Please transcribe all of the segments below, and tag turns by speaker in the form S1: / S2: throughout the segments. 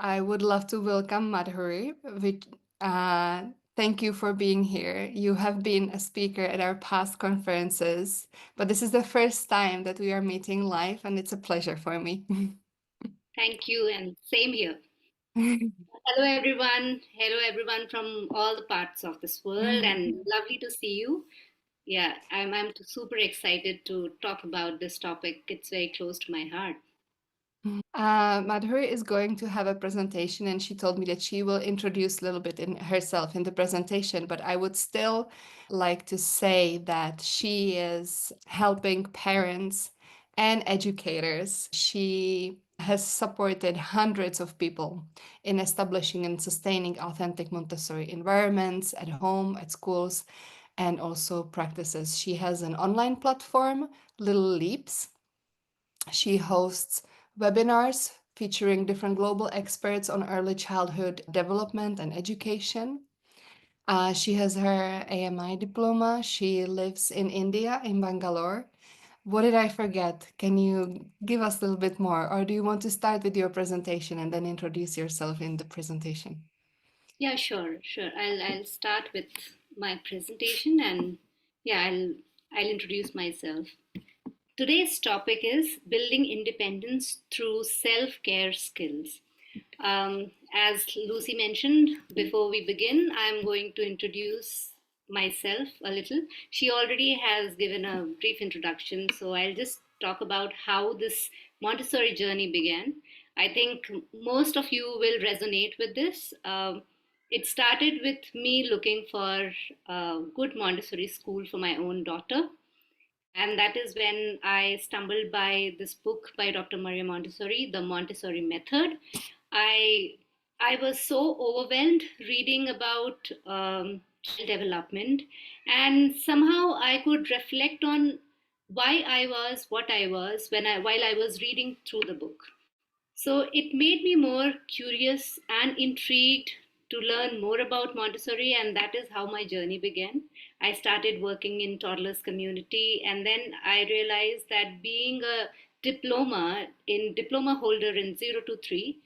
S1: I would love to welcome Madhuri. Uh, Thank you for being here. You have been a speaker at our past conferences, but this is the first time that we are meeting live, and it's a pleasure for me.
S2: Thank you, and same here. Hello, everyone. Hello, everyone from all the parts of this world, and lovely to see you. Yeah, I'm super excited to talk about this topic. It's very close to my heart.
S1: Madhuri is going to have a presentation, and she told me that she will introduce a little bit in herself in the presentation. But I would still like to say that she is helping parents and educators. She has supported hundreds of people in establishing and sustaining authentic Montessori environments at home, at schools, and also practices. She has an online platform, Little Leaps. She hosts webinars featuring different global experts on early childhood development and education. She has her AMI diploma. She lives in India, in Bangalore. What did I forget? Can you give us a little bit more? Or do you want to start with your presentation and then introduce yourself in the presentation?
S2: Yeah, sure. I'll start with my presentation, and yeah, I'll introduce myself. Today's topic is building independence through self-care skills. As Lucy mentioned, before we begin, I'm going to introduce myself a little. She already has given a brief introduction, so I'll just talk about how this Montessori journey began. I think most of you will resonate with this. It started with me looking for a good Montessori school for my own daughter, and that is when I stumbled by this book by Dr. Maria Montessori, The Montessori Method. I I was so overwhelmed reading about child development, and somehow I could reflect on why I was what I was while I was reading through the book. So it made me more curious and intrigued to learn more about Montessori, and that is how my journey began. I started working in toddlers community, and then I realized that being a diploma holder in 0 to 3,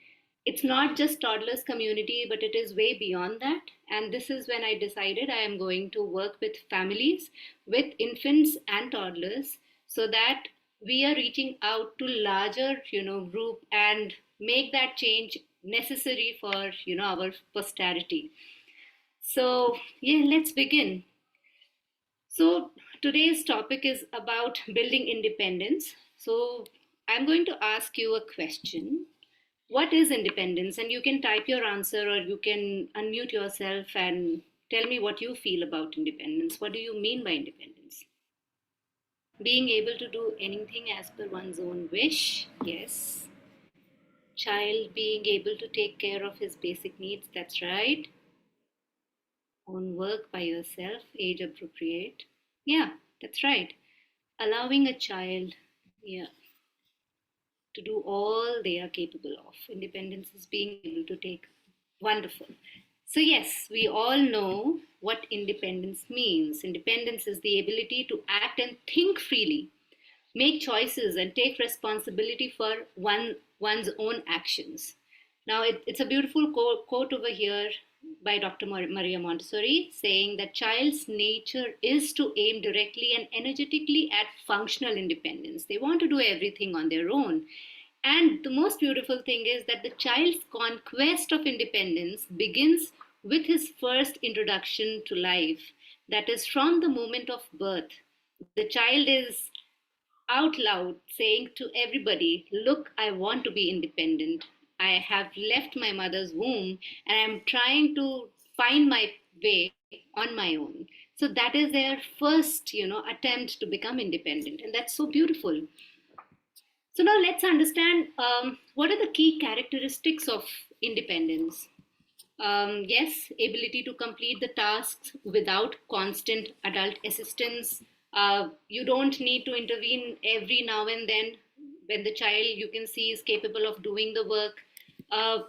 S2: it's not just toddlers community, but it is way beyond that. And this is when I decided I am going to work with families, with infants and toddlers, so that we are reaching out to larger group and make that change necessary for our posterity. So yeah, let's begin. So today's topic is about building independence. So I'm going to ask you a question. What is independence? And you can type your answer, or you can unmute yourself and tell me what you feel about independence. What do you mean by independence? Being able to do anything as per one's own wish, yes. Child being able to take care of his basic needs, that's right. Own work by yourself, age appropriate. Yeah, that's right. Allowing a child, yeah, to do all they are capable of. Independence is being able to take. Wonderful. So, yes, we all know what independence means. Independence is the ability to act and think freely, make choices, and take responsibility for one's own actions. Now, it's a beautiful quote over here by Dr. Maria Montessori saying that child's nature is to aim directly and energetically at functional independence. They want to do everything on their own. And the most beautiful thing is that the child's conquest of independence begins with his first introduction to life. That is, from the moment of birth. The child is out loud saying to everybody, look, I want to be independent. I have left my mother's womb and I'm trying to find my way on my own. So that is their first, attempt to become independent. And that's so beautiful. So now let's understand what are the key characteristics of independence. Yes, ability to complete the tasks without constant adult assistance. You don't need to intervene every now and then when the child you can see is capable of doing the work. Uh,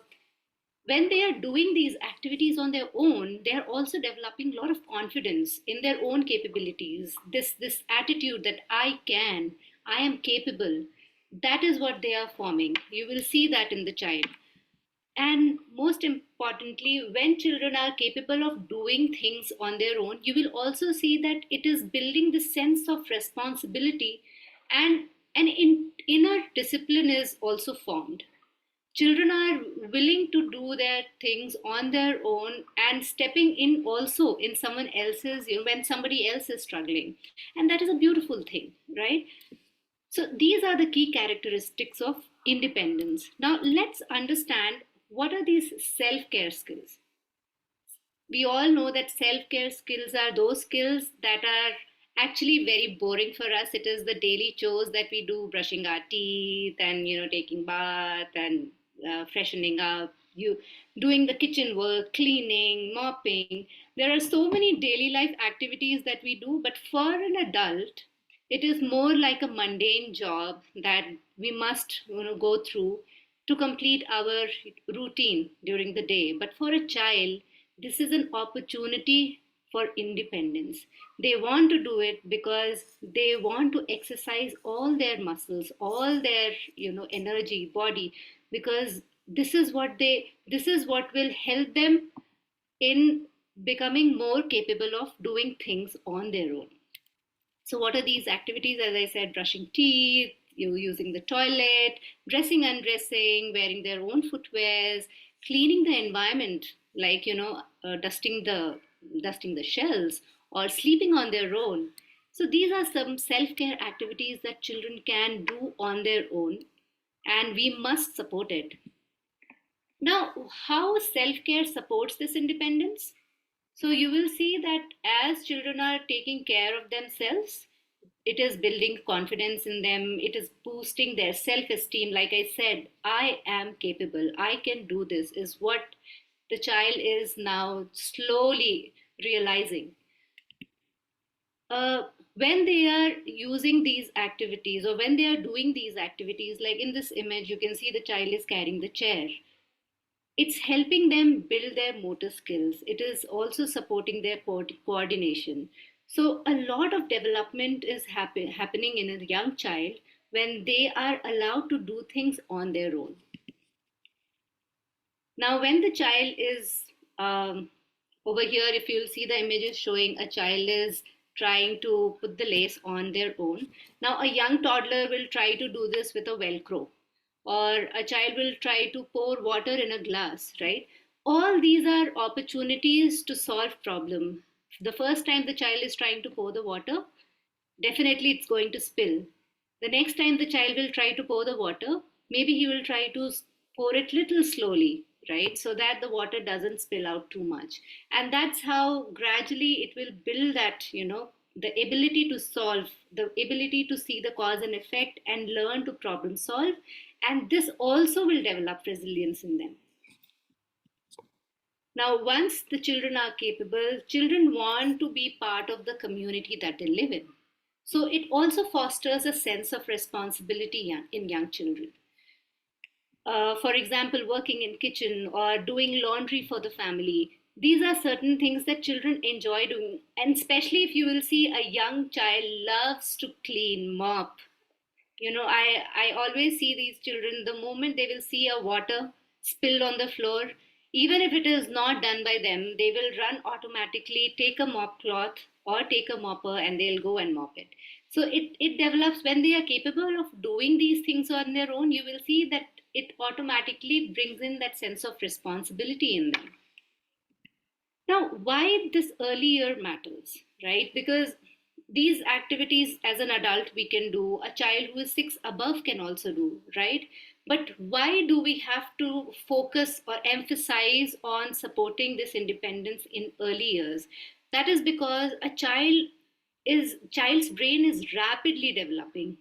S2: when they are doing these activities on their own, they are also developing a lot of confidence in their own capabilities. This attitude that I am capable. That is what they are forming. You will see that in the child. And most importantly, when children are capable of doing things on their own, you will also see that it is building the sense of responsibility, and inner discipline is also formed. Children are willing to do their things on their own and stepping in also in someone else's, when somebody else is struggling. And that is a beautiful thing, right? So these are the key characteristics of independence. Now let's understand what are these self-care skills. We all know that self-care skills are those skills that are actually very boring for us. It is the daily chores that we do, brushing our teeth and taking bath and freshening up, you doing the kitchen work, cleaning, mopping. There are so many daily life activities that we do, but for an adult it is more like a mundane job that we must go through to complete our routine during the day. But for a child, this is an opportunity for independence. They want to do it because they want to exercise all their muscles, all their energy, body, because this is what will help them in becoming more capable of doing things on their own. So, what are these activities? As I said, brushing teeth, using the toilet, dressing, undressing, wearing their own footwears, cleaning the environment, like dusting the shelves, or sleeping on their own. So these are some self-care activities that children can do on their own, and we must support it. Now, how self-care supports this independence? So you will see that as children are taking care of themselves, it is building confidence in them, it is boosting their self esteem. Like I said, I am capable, I can do this, is what the child is now slowly realizing. When they are using these activities or when they are doing these activities, like in this image, you can see the child is carrying the chair. It's helping them build their motor skills. It is also supporting their coordination. So a lot of development is happening in a young child when they are allowed to do things on their own. Now when the child is over here, if you'll see the images showing a child is trying to put the lace on their own. Now a young toddler will try to do this with a velcro, or a child will try to pour water in a glass, right? All these are opportunities to solve problem. The first time the child is trying to pour the water, definitely it's going to spill. The next time the child will try to pour the water, maybe he will try to pour it little slowly, right? So that the water doesn't spill out too much. And that's how gradually it will build that, the ability to solve, the ability to see the cause and effect and learn to problem solve. And this also will develop resilience in them. Now, once the children are capable, children want to be part of the community that they live in. So it also fosters a sense of responsibility in young children. For example, working in kitchen or doing laundry for the family. These are certain things that children enjoy doing. And especially if you will see a young child loves to clean, mop. I always see these children, the moment they will see a water spilled on the floor, even if it is not done by them, they will run automatically, take a mop cloth or take a mopper and they'll go and mop it. So it develops when they are capable of doing these things on their own, you will see that it automatically brings in that sense of responsibility in them. Now, why this earlier matters, right? Because these activities as an adult we can do, a child who is six above can also do, right? But why do we have to focus or emphasize on supporting this independence in early years? That is because a child's brain is rapidly developing.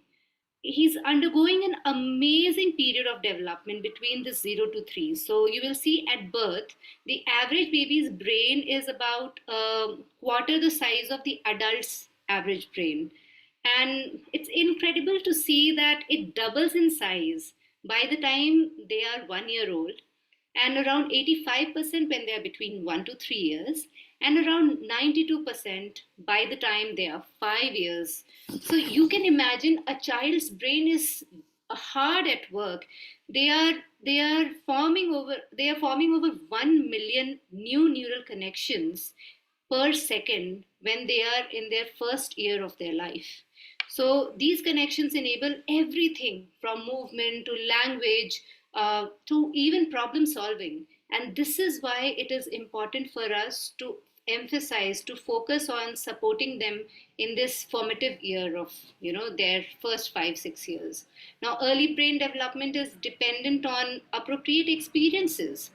S2: He's undergoing an amazing period of development between the 0 to 3. So you will see at birth the average baby's brain is about a quarter the size of the adult's average brain, and it's incredible to see that it doubles in size by the time they are 1 year old, and around 85% when they are between 1 to 3 years, and around 92% by the time they are 5 years. So you can imagine a child's brain is hard at work. They are they are forming over 1 million new neural connections per second when they are in their first year of their life. So these connections enable everything from movement to language, to even problem solving. And this is why it is important for us to emphasize, to focus on supporting them in this formative year of, their first 5 6 years. Now, early brain development is dependent on appropriate experiences.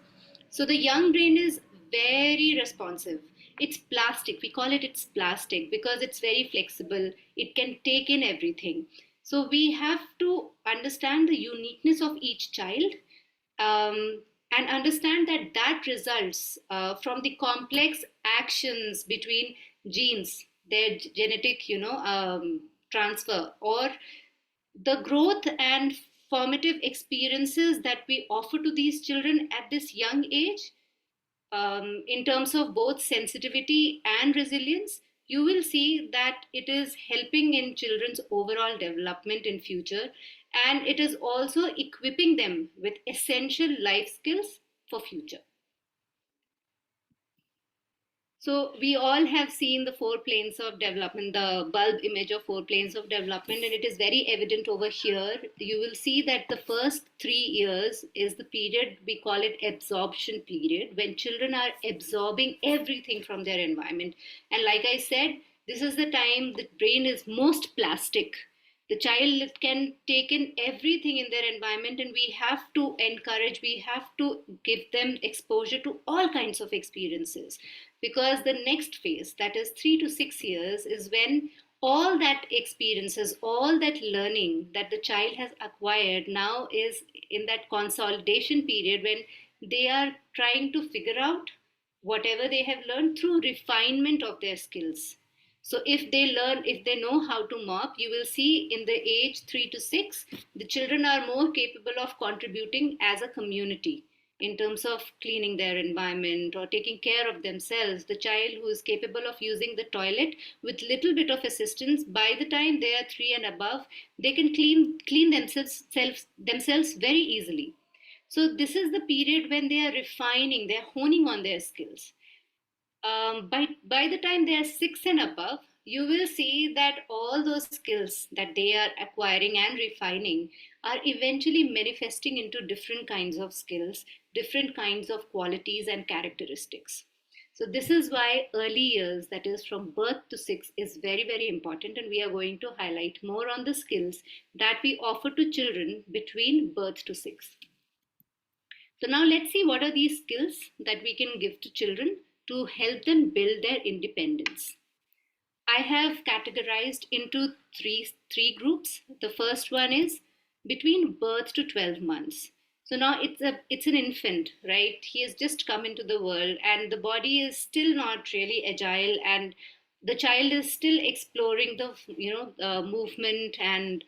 S2: So the young brain is very responsive. It's plastic. We call it it's plastic because it's very flexible. It can take in everything. So we have to understand the uniqueness of each child, and understand that that results from the complex actions between genes, their genetic, transfer, or the growth and formative experiences that we offer to these children at this young age, in terms of both sensitivity and resilience, you will see that it is helping in children's overall development in future, and it is also equipping them with essential life skills for future. So we all have seen the four planes of development, the bulb image of four planes of development, and it is very evident over here. You will see that the first 3 years is the period, we call it absorption period, when children are absorbing everything from their environment. And like I said, this is the time the brain is most plastic. The child can take in everything in their environment, and we have to encourage, we have to give them exposure to all kinds of experiences, because the next phase, that is 3 to 6 years, is when all that experiences, all that learning that the child has acquired now is in that consolidation period, when they are trying to figure out whatever they have learned through refinement of their skills. So if they know how to mop, you will see in the age 3 to 6, the children are more capable of contributing as a community in terms of cleaning their environment or taking care of themselves. The child who is capable of using the toilet with little bit of assistance, by the time they are 3 and above, they can clean themselves very easily. So this is the period when they are refining, they are honing on their skills. By the time they are 6 and above, you will see that all those skills that they are acquiring and refining are eventually manifesting into different kinds of skills, different kinds of qualities and characteristics. So this is why early years, that is from birth to 6, is very, very important, and we are going to highlight more on the skills that we offer to children between birth to 6. So now let's see what are these skills that we can give to children to help them build their independence. I have categorized into three groups. The first one is between birth to 12 months. So now it's an infant, right? He has just come into the world, and the body is still not really agile, and the child is still exploring the movement, and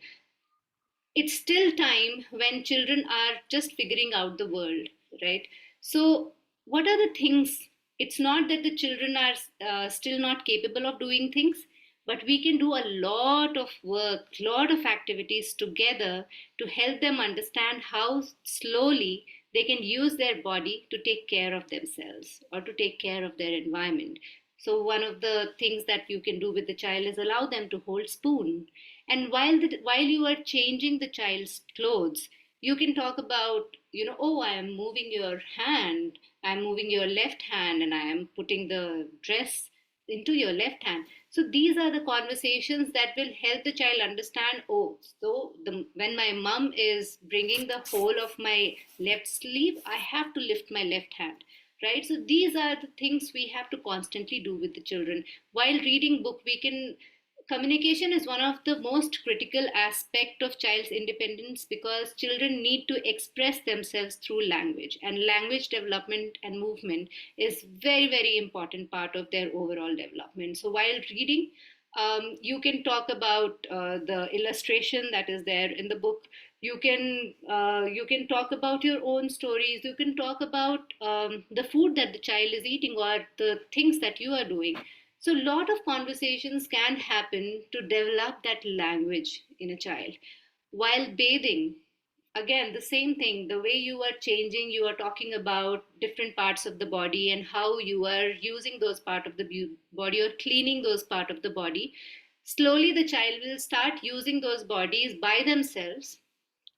S2: it's still time when children are just figuring out the world, right? So what are the things? It's not that the children are still not capable of doing things, but we can do a lot of work, lot of activities together to help them understand how slowly they can use their body to take care of themselves or to take care of their environment. So one of the things that you can do with the child is allow them to hold spoon, and while you are changing the child's clothes, you can talk about, oh, I am moving your hand, I'm moving your left hand, and I am putting the dress into your left hand. So these are the conversations that will help the child understand, oh, so when my mom is bringing the whole of my left sleeve, I have to lift my left hand, right? So these are the things we have to constantly do with the children. While reading book, we can communication is one of the most critical aspect of child's independence, because children need to express themselves through language, and language development and movement is very, very important part of their overall development. So while reading, you can talk about the illustration that is there in the book. You can talk about your own stories. You can talk about the food that the child is eating or the things that you are doing. So, a lot of conversations can happen to develop that language in a child. While bathing, again, the same thing, the way you are changing, you are talking about different parts of the body and how you are using those part of the body or cleaning those part of the body. Slowly the child will start using those bodies by themselves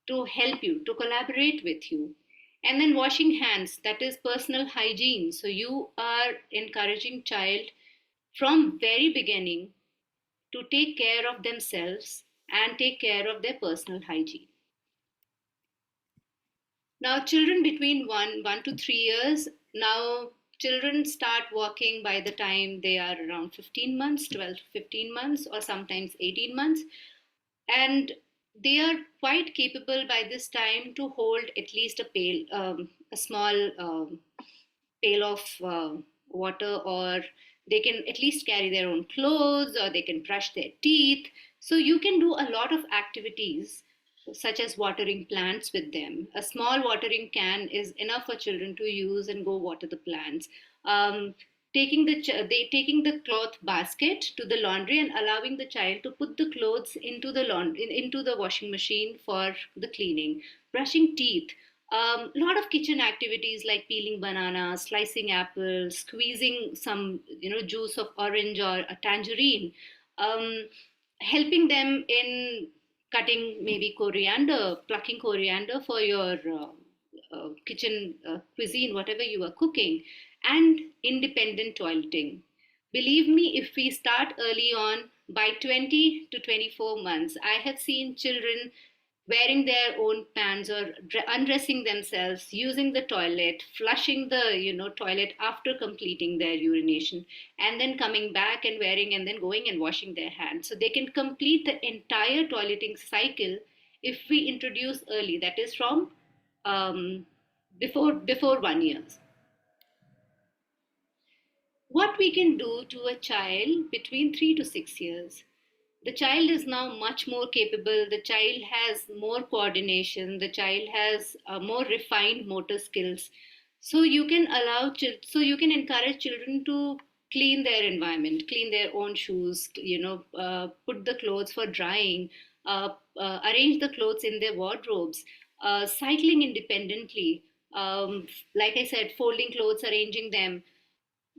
S2: to help you, to collaborate with you. And then washing hands, that is personal hygiene. So you are encouraging child from very beginning to take care of themselves and take care of their personal hygiene. Now, children between 1 to 3 years, now children start walking by the time they are around 15 months, 12 to 15 months, or sometimes 18 months. And they are quite capable by this time to hold at least a pail, a small pail of water, or they can at least carry their own clothes, or they can brush their teeth. So you can do a lot of activities such as watering plants with them. A small watering can is enough for children to use and go water the plants. um, Taking the cloth basket to the laundry and allowing the child to put the clothes into the into the washing machine for the cleaning. Brushing teeth, a lot of kitchen activities like peeling bananas, slicing apples, squeezing some juice of orange or a tangerine, um, helping them in cutting maybe coriander, plucking coriander for your kitchen cuisine, whatever you are cooking, and independent toileting. Believe me, if we start early on, by 20 to 24 months, I have seen children wearing their own pants or undressing themselves, using the toilet, flushing the toilet after completing their urination, and then coming back and wearing and then going and washing their hands. So they can complete the entire toileting cycle if we introduce early. That is from before 1 year. What we can do to a child between 3 to 6 years. The child is now much more capable. The child has more coordination. The child has more refined motor skills. So you can you can encourage children to clean their environment, clean their own shoes, put the clothes for drying, arrange the clothes in their wardrobes, cycling independently, like I said, folding clothes, arranging them.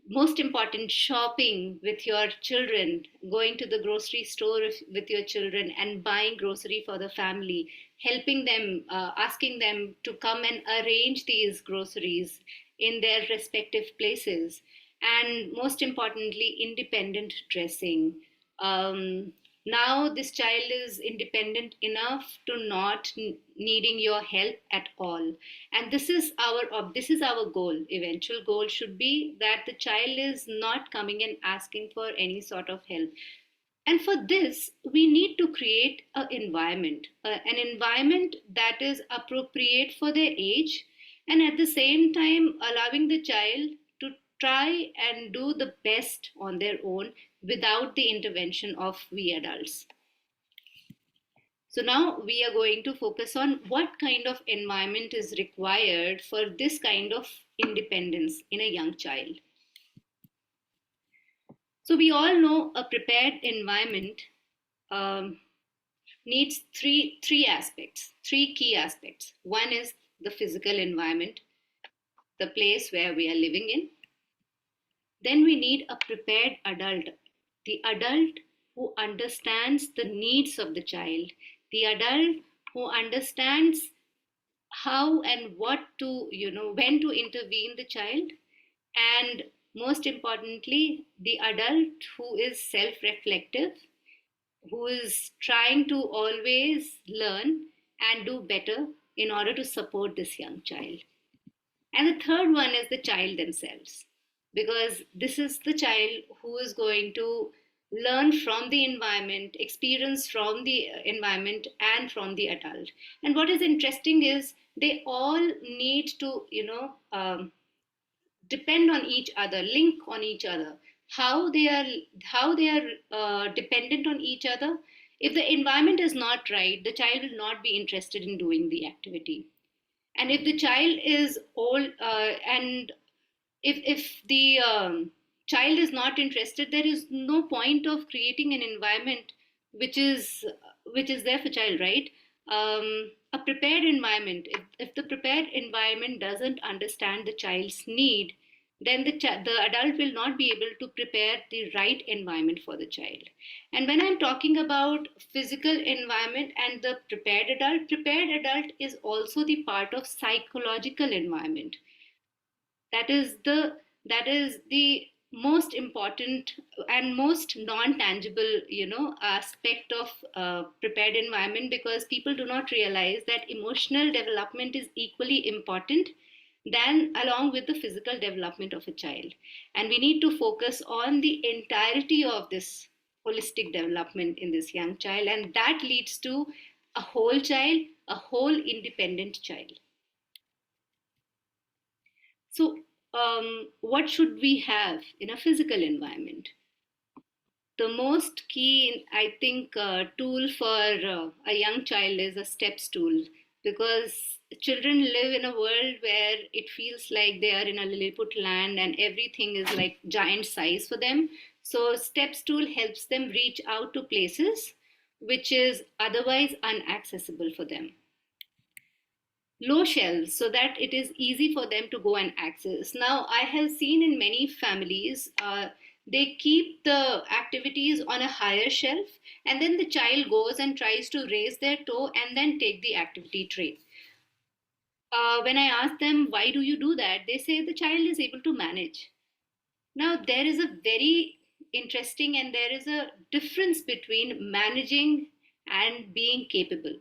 S2: Most important, shopping with your children, going to the grocery store with your children and buying grocery for the family, helping them, asking them to come and arrange these groceries in their respective places. And most importantly, independent dressing. um, Now this child is independent enough to not needing your help at all. And this is our goal. Eventual goal should be that the child is not coming and asking for any sort of help. And for this we need to create an environment that is appropriate for their age, and at the same time allowing the child to try and do the best on their own without the intervention of we adults. So now we are going to focus on what kind of environment is required for this kind of independence in a young child. So we all know a prepared environment um, needs three aspects, three key aspects. One is the physical environment, the place where we are living in. Then we need a prepared adult, the adult who understands the needs of the child, the adult who understands how and what to, when to intervene the child, and most importantly, the adult who is self reflective, who is trying to always learn and do better in order to support this young child. And the third one is the child themselves, because this is the child who is going to learn from the environment, experience from the environment, and from the adult. And what is interesting is they all need to, depend on each other, link on each other. How they are dependent on each other. If the environment is not right, the child will not be interested in doing the activity. And if the child is old, and if the child is not interested, there is no point of creating an environment which is which is there for child, right? a prepared environment, if the prepared environment doesn't understand the child's need, then the adult will not be able to prepare the right environment for the child. And when I'm talking about physical environment and the prepared adult is also the part of psychological environment. That is the most important and most non-tangible, aspect of prepared environment, because people do not realize that emotional development is equally important than along with the physical development of a child. And we need to focus on the entirety of this holistic development in this young child, and that leads to a whole child, a whole independent child. So, what should we have in a physical environment? The most key, I think, tool for a young child is a step stool, because children live in a world where it feels like they are in a Lilliput land and everything is like giant size for them. So, step stool helps them reach out to places which is otherwise unaccessible for them. Low shelves so that it is easy for them to go and access. Now, I have seen in many families, they keep the activities on a higher shelf, and then the child goes and tries to raise their toe and then take the activity tray. When I ask them, why do you do that? They say the child is able to manage. Now, there is a very interesting and there is a difference between managing and being capable.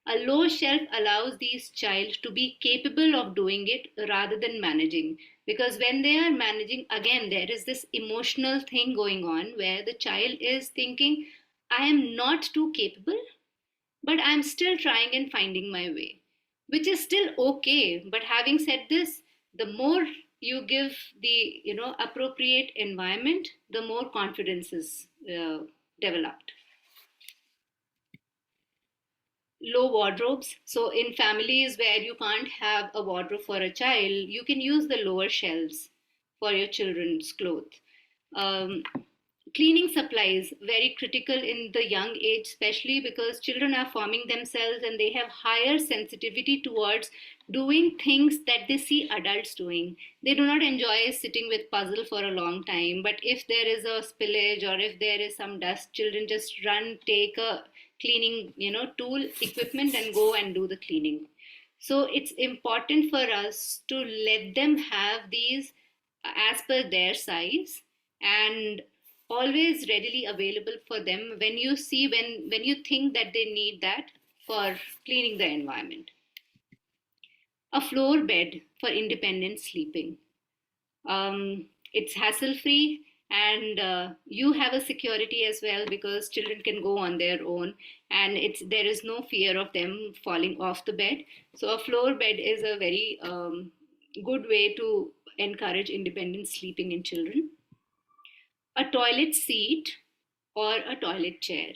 S2: A low shelf allows these child to be capable of doing it rather than managing. Because when they are managing, again, there is this emotional thing going on where the child is thinking, I am not too capable, but I'm still trying and finding my way, which is still okay. But having said this, the more you give the appropriate environment, the more confidence is developed. Low wardrobes. So, in families where you can't have a wardrobe for a child, you can use the lower shelves for your children's clothes. Um, Cleaning supplies, very critical in the young age, especially because children are forming themselves and they have higher sensitivity towards doing things that they see adults doing. They do not enjoy sitting with puzzle for a long time, but if there is a spillage or if there is some dust, children just run, take a cleaning tool equipment and go and do the cleaning. So it's important for us to let them have these as per their size, and always readily available for them when you see, when you think that they need that for cleaning the environment. A floor bed for independent sleeping. It's hassle free, and you have a security as well, because children can go on their own, and there is no fear of them falling off the bed. So a floor bed is a very good way to encourage independent sleeping in children. A toilet seat or a toilet chair.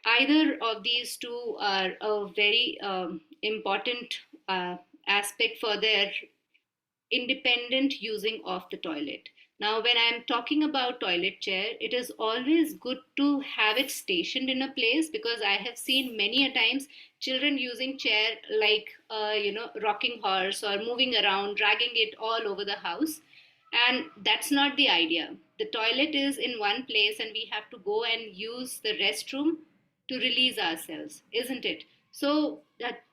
S2: Either of these two are a very important aspect for their independent using of the toilet. Now, when I'm talking about toilet chair, it is always good to have it stationed in a place, because I have seen many a times children using chair like rocking horse or moving around, dragging it all over the house, and that's not the idea. The toilet is in one place and we have to go and use the restroom to release ourselves, isn't it? So that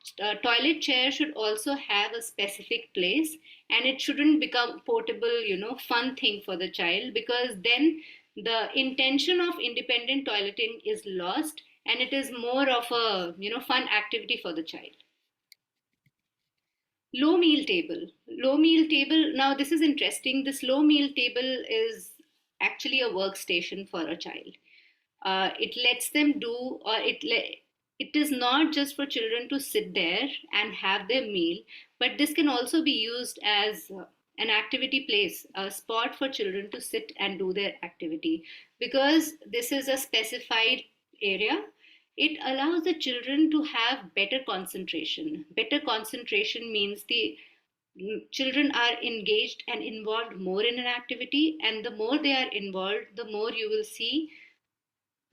S2: toilet chair should also have a specific place, and it shouldn't become portable, fun thing for the child, because then the intention of independent toileting is lost, and it is more of a fun activity for the child. Low meal table. Low meal table. Now, this is interesting. This low meal table is actually a workstation for a child. It lets them do, or it is not just for children to sit there and have their meal, but this can also be used as an activity place, a spot for children to sit and do their activity. Because this is a specified area, it allows the children to have better concentration. Better concentration means the children are engaged and involved more in an activity, and the more they are involved, the more you will see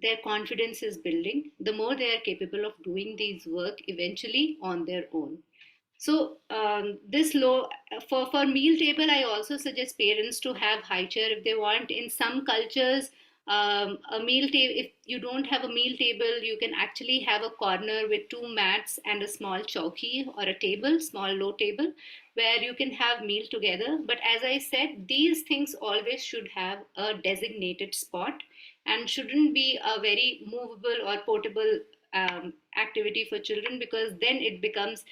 S2: their confidence is building, the more they are capable of doing these work eventually on their own. So this low for meal table, I also suggest parents to have high chair if they want. In some cultures, a meal table. If you don't have a meal table, you can actually have a corner with two mats and a small chowki or a table, small low table, where you can have meal together. But as I said, these things always should have a designated spot and shouldn't be a very movable or portable activity for children, because then it becomes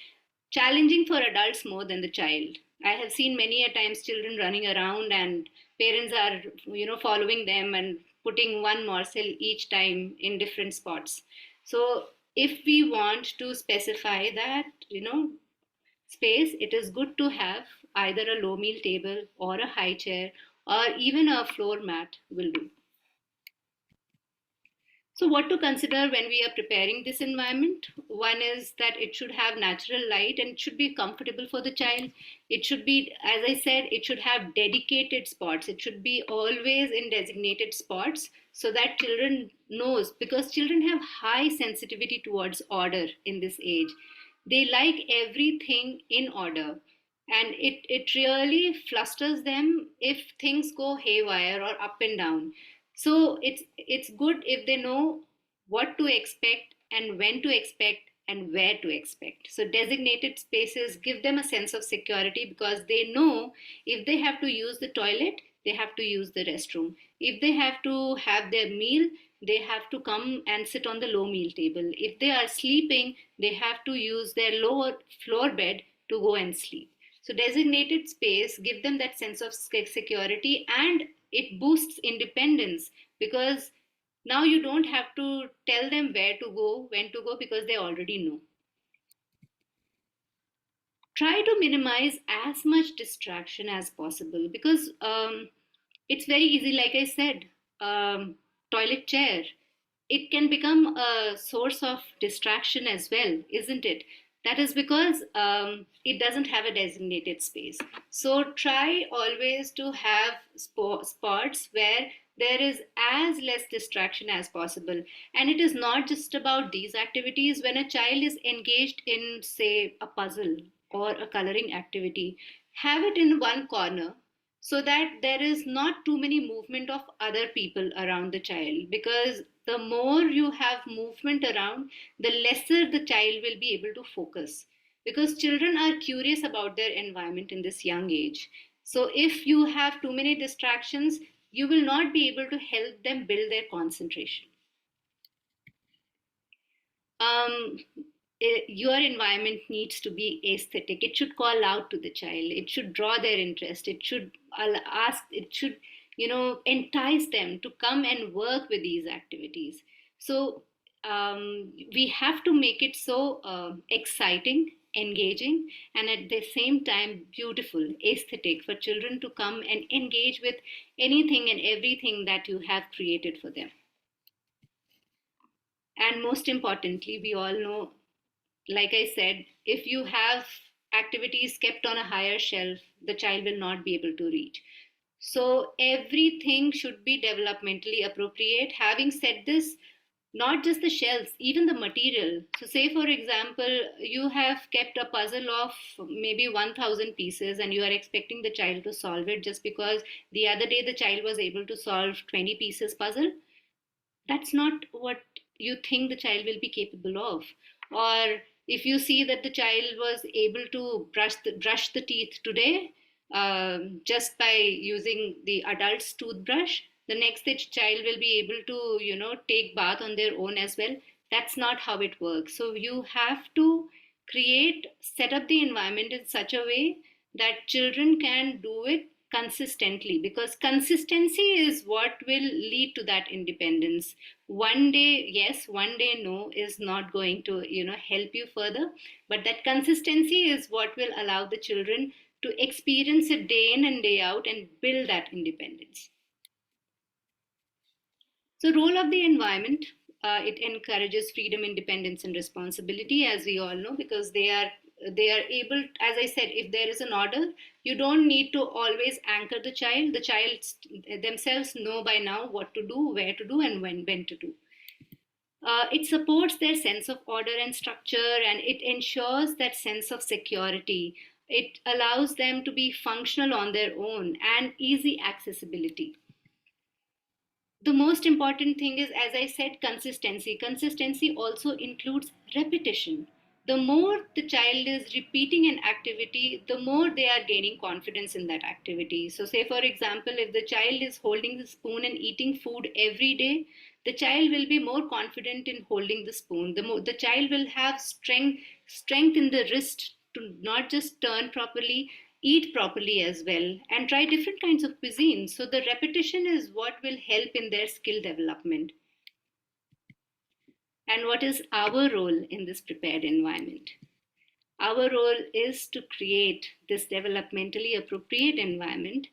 S2: challenging for adults more than the child. I have seen many a times children running around and parents are, following them and putting one morsel each time in different spots. So if we want to specify that, space, it is good to have either a low meal table or a high chair or even a floor mat will do. So, what to consider when we are preparing this environment? One is that it should have natural light and it should be comfortable for the child. It should be, as I said, it should have dedicated spots. It should be always in designated spots so that children knows, because children have high sensitivity towards order in this age. They like everything in order, and it really flusters them if things go haywire or up and down. So it's good if they know what to expect and when to expect and where to expect. So designated spaces give them a sense of security, because they know if they have to use the toilet, they have to use the restroom. If they have to have their meal, they have to come and sit on the low meal table. If they are sleeping, they have to use their lower floor bed to go and sleep. So designated space give them that sense of security, and it boosts independence, because now you don't have to tell them where to go, when to go, because they already know. Try to minimize as much distraction as possible, because it's very easy, like I said, toilet chair, it can become a source of distraction as well, isn't it? That is because it doesn't have a designated space. So try always to have spots where there is as less distraction as possible. And it is not just about these activities. When a child is engaged in, say, a puzzle or a coloring activity, have it in one corner so that there is not too many movement of other people around the child, because the more you have movement around, the lesser the child will be able to focus, because children are curious about their environment in this young age. So if you have too many distractions, you will not be able to help them build their concentration. um, your environment needs to be aesthetic. It should call out to the child. It should draw their interest. It should ask. It should, entice them to come and work with these activities. So we have to make it so exciting, engaging, and at the same time beautiful, aesthetic, for children to come and engage with anything and everything that you have created for them. And most importantly, we all know, like I said, if you have activities kept on a higher shelf, the child will not be able to reach. So everything should be developmentally appropriate. Having said this, not just the shelves, even the material. So, say for example, you have kept a puzzle of maybe 1000 pieces and you are expecting the child to solve it just because the other day the child was able to solve 20 pieces puzzle. That's not what you think the child will be capable of. Or if you see that the child was able to brush the teeth today, just by using the adult's toothbrush, the next day child will be able to, take bath on their own as well. That's not how it works. So you have to set up the environment in such a way that children can do it consistently, because consistency is what will lead to that independence. One day yes, one day no is not going to, help you further, but that consistency is what will allow the children to experience it day in and day out and build that independence. So, role of the environment, it encourages freedom, independence, and responsibility, as we all know, because they are able. As I said, if there is an order, you don't need to always anchor the child. The child themselves know by now what to do, where to do, and when to do. It supports their sense of order and structure, and it ensures that sense of security. It allows them to be functional on their own and easy accessibility. The most important thing is, as I said, consistency also includes repetition. The more the child is repeating an activity, the more they are gaining confidence in that activity. So say for example, if the child is holding the spoon and eating food every day, the child will be more confident in holding the spoon. The child will have strength in the wrist to not just turn properly, eat properly as well, and try different kinds of cuisines. So the repetition is what will help in their skill development. And what is our role in this prepared environment? Our role is to create this developmentally appropriate environment.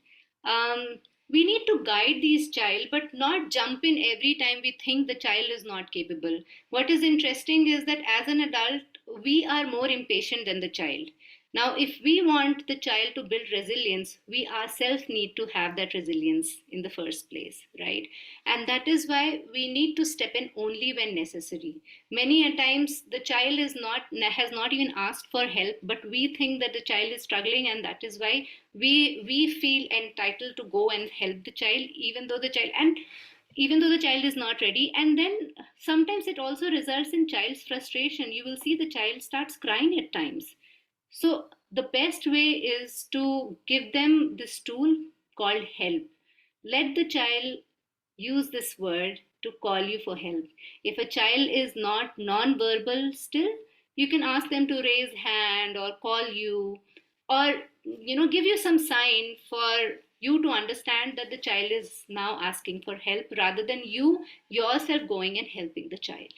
S2: Um, we need to guide these child, but not jump in every time we think the child is not capable. What is interesting is that as an adult, we are more impatient than the child. Now, if we want the child to build resilience, we ourselves need to have that resilience in the first place, right? And that is why we need to step in only when necessary. Many a times the child is not has not even asked for help, but we think that the child is struggling, and that is why we feel entitled to go and help the child, even though the child is not ready. And then sometimes it also results in child's frustration. You will see the child starts crying at times. So the best way is to give them this tool called help. Let the child use this word to call you for help. If a child is not non-verbal still, you can ask them to raise hand or call you, or give you some sign for you to understand that the child is now asking for help, rather than you yourself going and helping the child.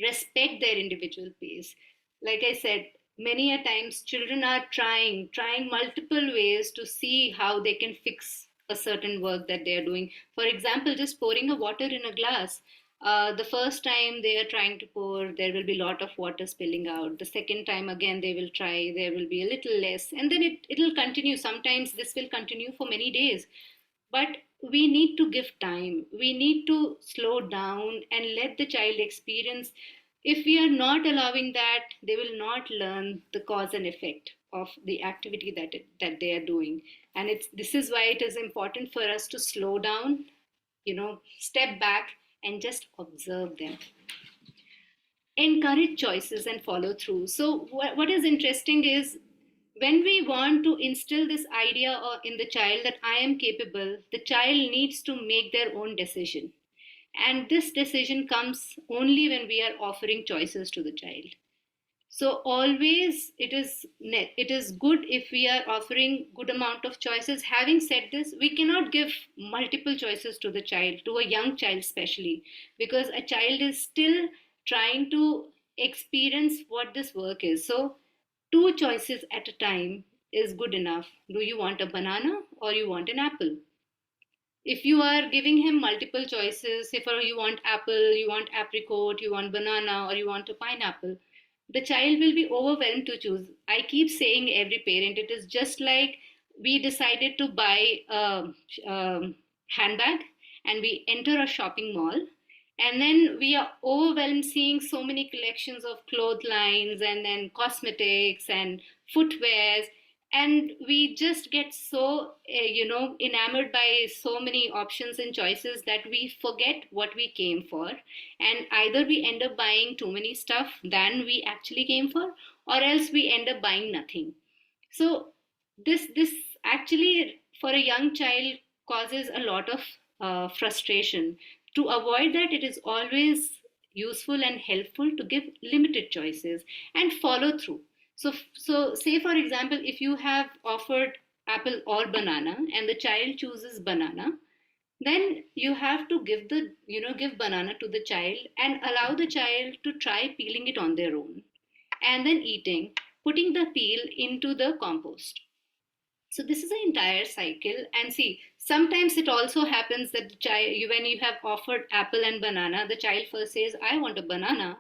S2: Respect their individual pace. Like I said, many a times children are trying multiple ways to see how they can fix a certain work that they are doing. For example, just pouring a water in a glass. The first time they are trying to pour, there will be a lot of water spilling out. The second time again they will try, there will be a little less, and then it'll continue. Sometimes this will continue for many days, but we need to give time. We need to slow down and let the child experience. If we are not allowing that, they will not learn the cause and effect of the activity that they are doing. And this is why it is important for us to slow down, step back and just observe them. Encourage choices and follow through. So what is interesting is, when we want to instill this idea in the child that I am capable, the child needs to make their own decision. And this decision comes only when we are offering choices to the child. So always it is good if we are offering good amount of choices. Having said this, we cannot give multiple choices to the child, to a young child especially, because a child is still trying to experience what this work is. So two choices at a time is good enough. Do you want a banana or you want an apple? If you are giving him multiple choices, if you want apple, you want apricot, you want banana, or you want a pineapple, the child will be overwhelmed to choose. I keep saying every parent, it is just like we decided to buy a handbag and we enter a shopping mall, and then we are overwhelmed seeing so many collections of clotheslines and then cosmetics and footwears, and we just get so enamored by so many options and choices that we forget what we came for. And either we end up buying too many stuff than we actually came for, or else we end up buying nothing. So this actually, for a young child, causes a lot of frustration. To avoid that, it is always useful and helpful to give limited choices and follow through. So say for example, if you have offered apple or banana and the child chooses banana, then you have to give banana to the child and allow the child to try peeling it on their own, and then putting the peel into the compost. So this is an entire cycle. And see, sometimes it also happens that the child, when you have offered apple and banana, the child first says, I want a banana,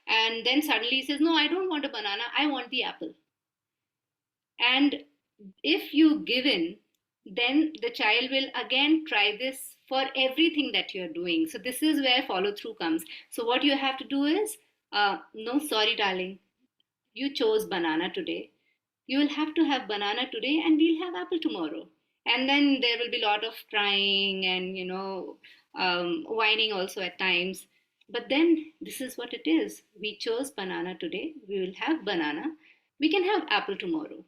S2: and then suddenly says, no, I don't want a banana, I want the apple. And if you give in, then the child will again try this for everything that you're doing. So this is where follow through comes. So what you have to do is, no, sorry, darling, you chose banana today. You will have to have banana today, and we'll have apple tomorrow. And then there will be a lot of crying and, whining also at times. But then this is what it is. We chose banana today. We will have banana. We can have apple tomorrow.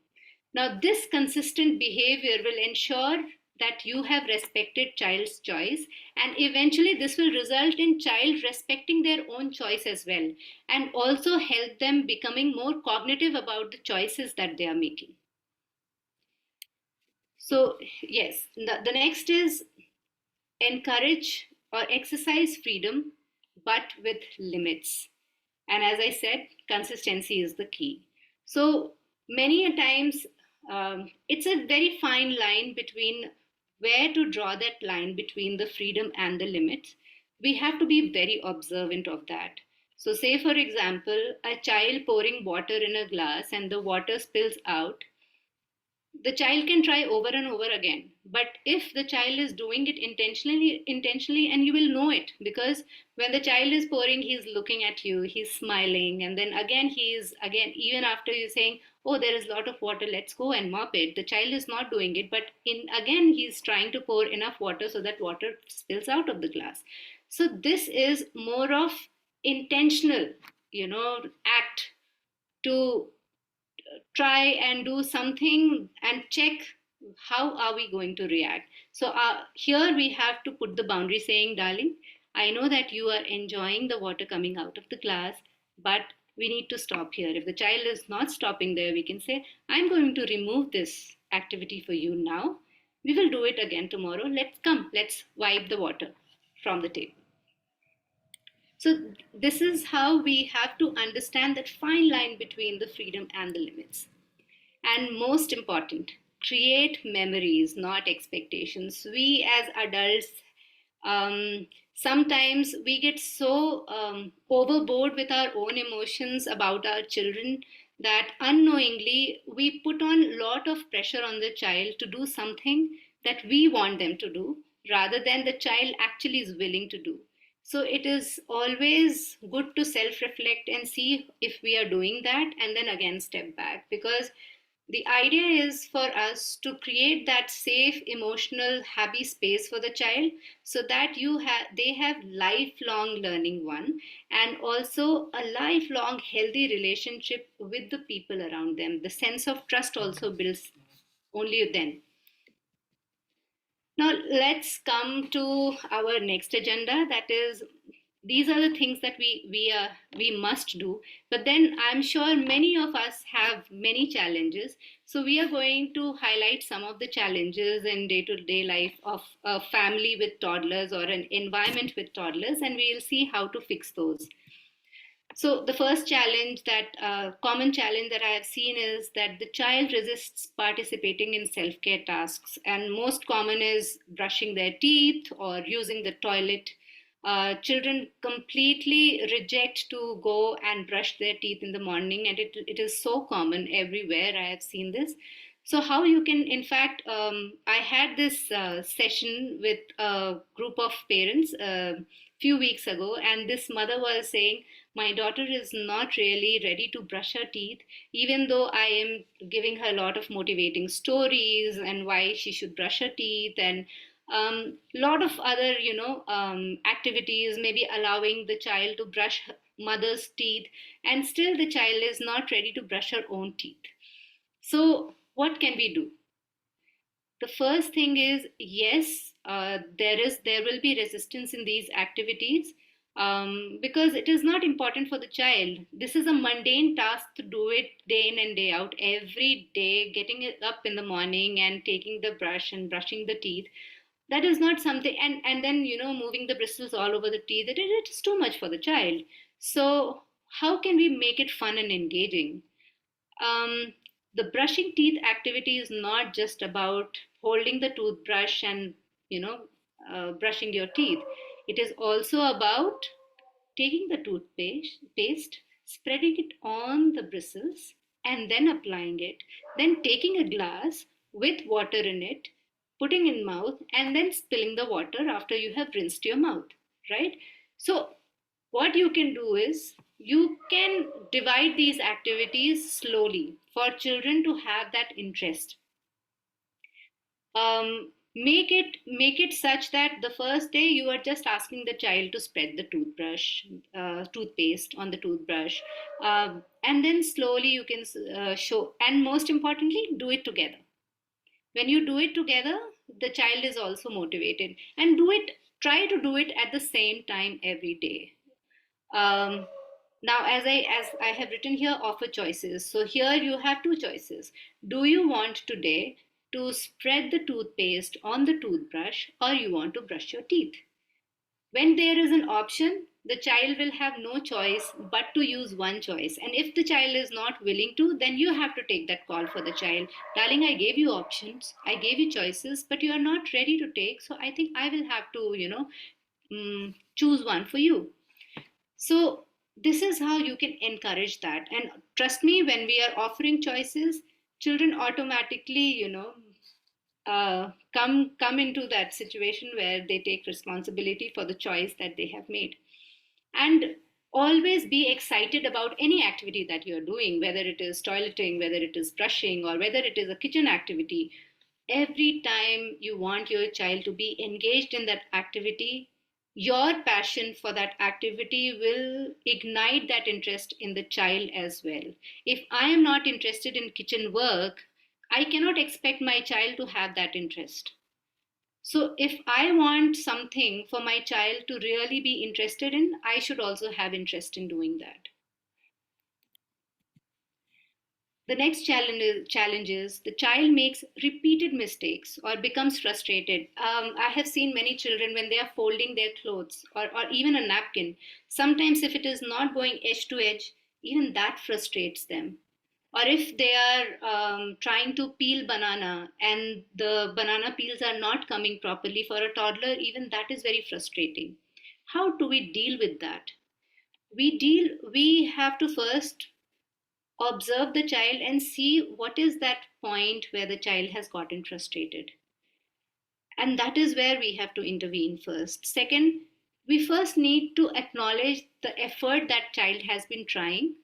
S2: Now, this consistent behavior will ensure that you have respected child's choice, and eventually this will result in child respecting their own choice as well, and also help them becoming more cognitive about the choices that they are making. So yes, the next is encourage or exercise freedom, but with limits. And as I said, consistency is the key. So many a times, it's a very fine line between where to draw that line between the freedom and the limits. We have to be very observant of that. So, say for example, a child pouring water in a glass and the water spills out, the child can try over and over again, but if the child is doing it intentionally, and you will know it, because when the child is pouring, he's looking at you, he's smiling, and then again he's again, even after you saying, oh, there is a lot of water, let's go and mop it, the child is not doing it, but in again he's trying to pour enough water so that water spills out of the glass. So this is more of intentional, act to try and do something and check how are we going to react. So here we have to put the boundary, saying, darling, I know that you are enjoying the water coming out of the glass, but we need to stop here. If the child is not stopping there, we can say, I'm going to remove this activity for you now. We will do it again tomorrow. Let's wipe the water from the table. So this is how we have to understand that fine line between the freedom and the limits. And most important, create memories, not expectations. We as adults, sometimes we get so overboard with our own emotions about our children that unknowingly we put on a lot of pressure on the child to do something that we want them to do rather than the child actually is willing to do. So it is always good to self reflect and see if we are doing that, and then again step back, because the idea is for us to create that safe, emotional, happy space for the child, so that they have lifelong learning, one, and also a lifelong healthy relationship with the people around them. The sense of trust also builds only then. Now let's come to our next agenda. That is, these are the things that we must do. But then I'm sure many of us have many challenges. So we are going to highlight some of the challenges in day-to-day life of a family with toddlers or an environment with toddlers, and we'll see how to fix those. So the first challenge, that common challenge that I have seen, is that the child resists participating in self-care tasks, and most common is brushing their teeth or using the toilet. Children completely reject to go and brush their teeth in the morning, and it is so common everywhere. I have seen this. So how you can, in fact, I had this session with a group of parents a few weeks ago, and this mother was saying, my daughter is not really ready to brush her teeth, even though I am giving her a lot of motivating stories and why she should brush her teeth, and lot of other activities, maybe allowing the child to brush mother's teeth, and still the child is not ready to brush her own teeth. So what can we do? The first thing is, yes, there will be resistance in these activities, because it is not important for the child. This is a mundane task to do it day in and day out, every day, getting it up in the morning and taking the brush and brushing the teeth. That is not something, and then moving the bristles all over the teeth, it is too much for the child. So how can we make it fun and engaging? um, the brushing teeth activity is not just about holding the toothbrush and you know brushing your teeth. It is also about taking the toothpaste, spreading it on the bristles, and then applying it, then taking a glass with water in it, putting in mouth, and then spilling the water after you have rinsed your mouth, right? So what you can do is you can divide these activities slowly for children to have that interest. Make it such that the first day you are just asking the child to spread the toothpaste on the toothbrush, and then slowly you can show, and most importantly, do it together. When you do it together, the child is also motivated, and do it, try to do it at the same time every day. Now, as I have written here, offer choices. So here you have two choices. Do you want today to spread the toothpaste on the toothbrush, or you want to brush your teeth? When there is an option, the child will have no choice but to use one choice. And if the child is not willing to, then you have to take that call for the child. Darling, I gave you options, I gave you choices, but you are not ready to take. So I think I will have to, choose one for you. So this is how you can encourage that. And trust me, when we are offering choices, children automatically, come into that situation where they take responsibility for the choice that they have made. And always be excited about any activity that you're doing, whether it is toileting, whether it is brushing, or whether it is a kitchen activity. Every time you want your child to be engaged in that activity, your passion for that activity will ignite that interest in the child as well. If I am not interested in kitchen work, I cannot expect my child to have that interest. So, if I want something for my child to really be interested in, I should also have interest in doing that. The next challenge is the child makes repeated mistakes or becomes frustrated. I have seen many children when they are folding their clothes, or even a napkin. Sometimes, if it is not going edge to edge, even that frustrates them. Or if they are trying to peel banana and the banana peels are not coming properly for a toddler, even that is very frustrating. How do we deal with that? We have to first observe the child and see what is that point where the child has gotten frustrated, and that is where we have to intervene first. Second, we first need to acknowledge the effort that child has been trying,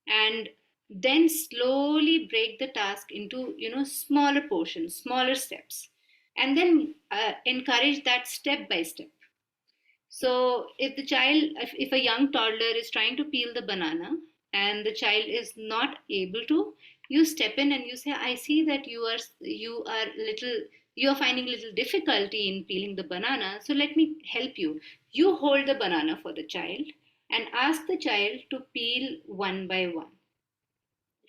S2: and then slowly break the task into smaller portions, smaller steps, and then encourage that step by step. So if a young toddler is trying to peel the banana and the child is not able to, you step in and you say, I see that you are finding little difficulty in peeling the banana, so let me help you. You hold the banana for the child and ask the child to peel one by one,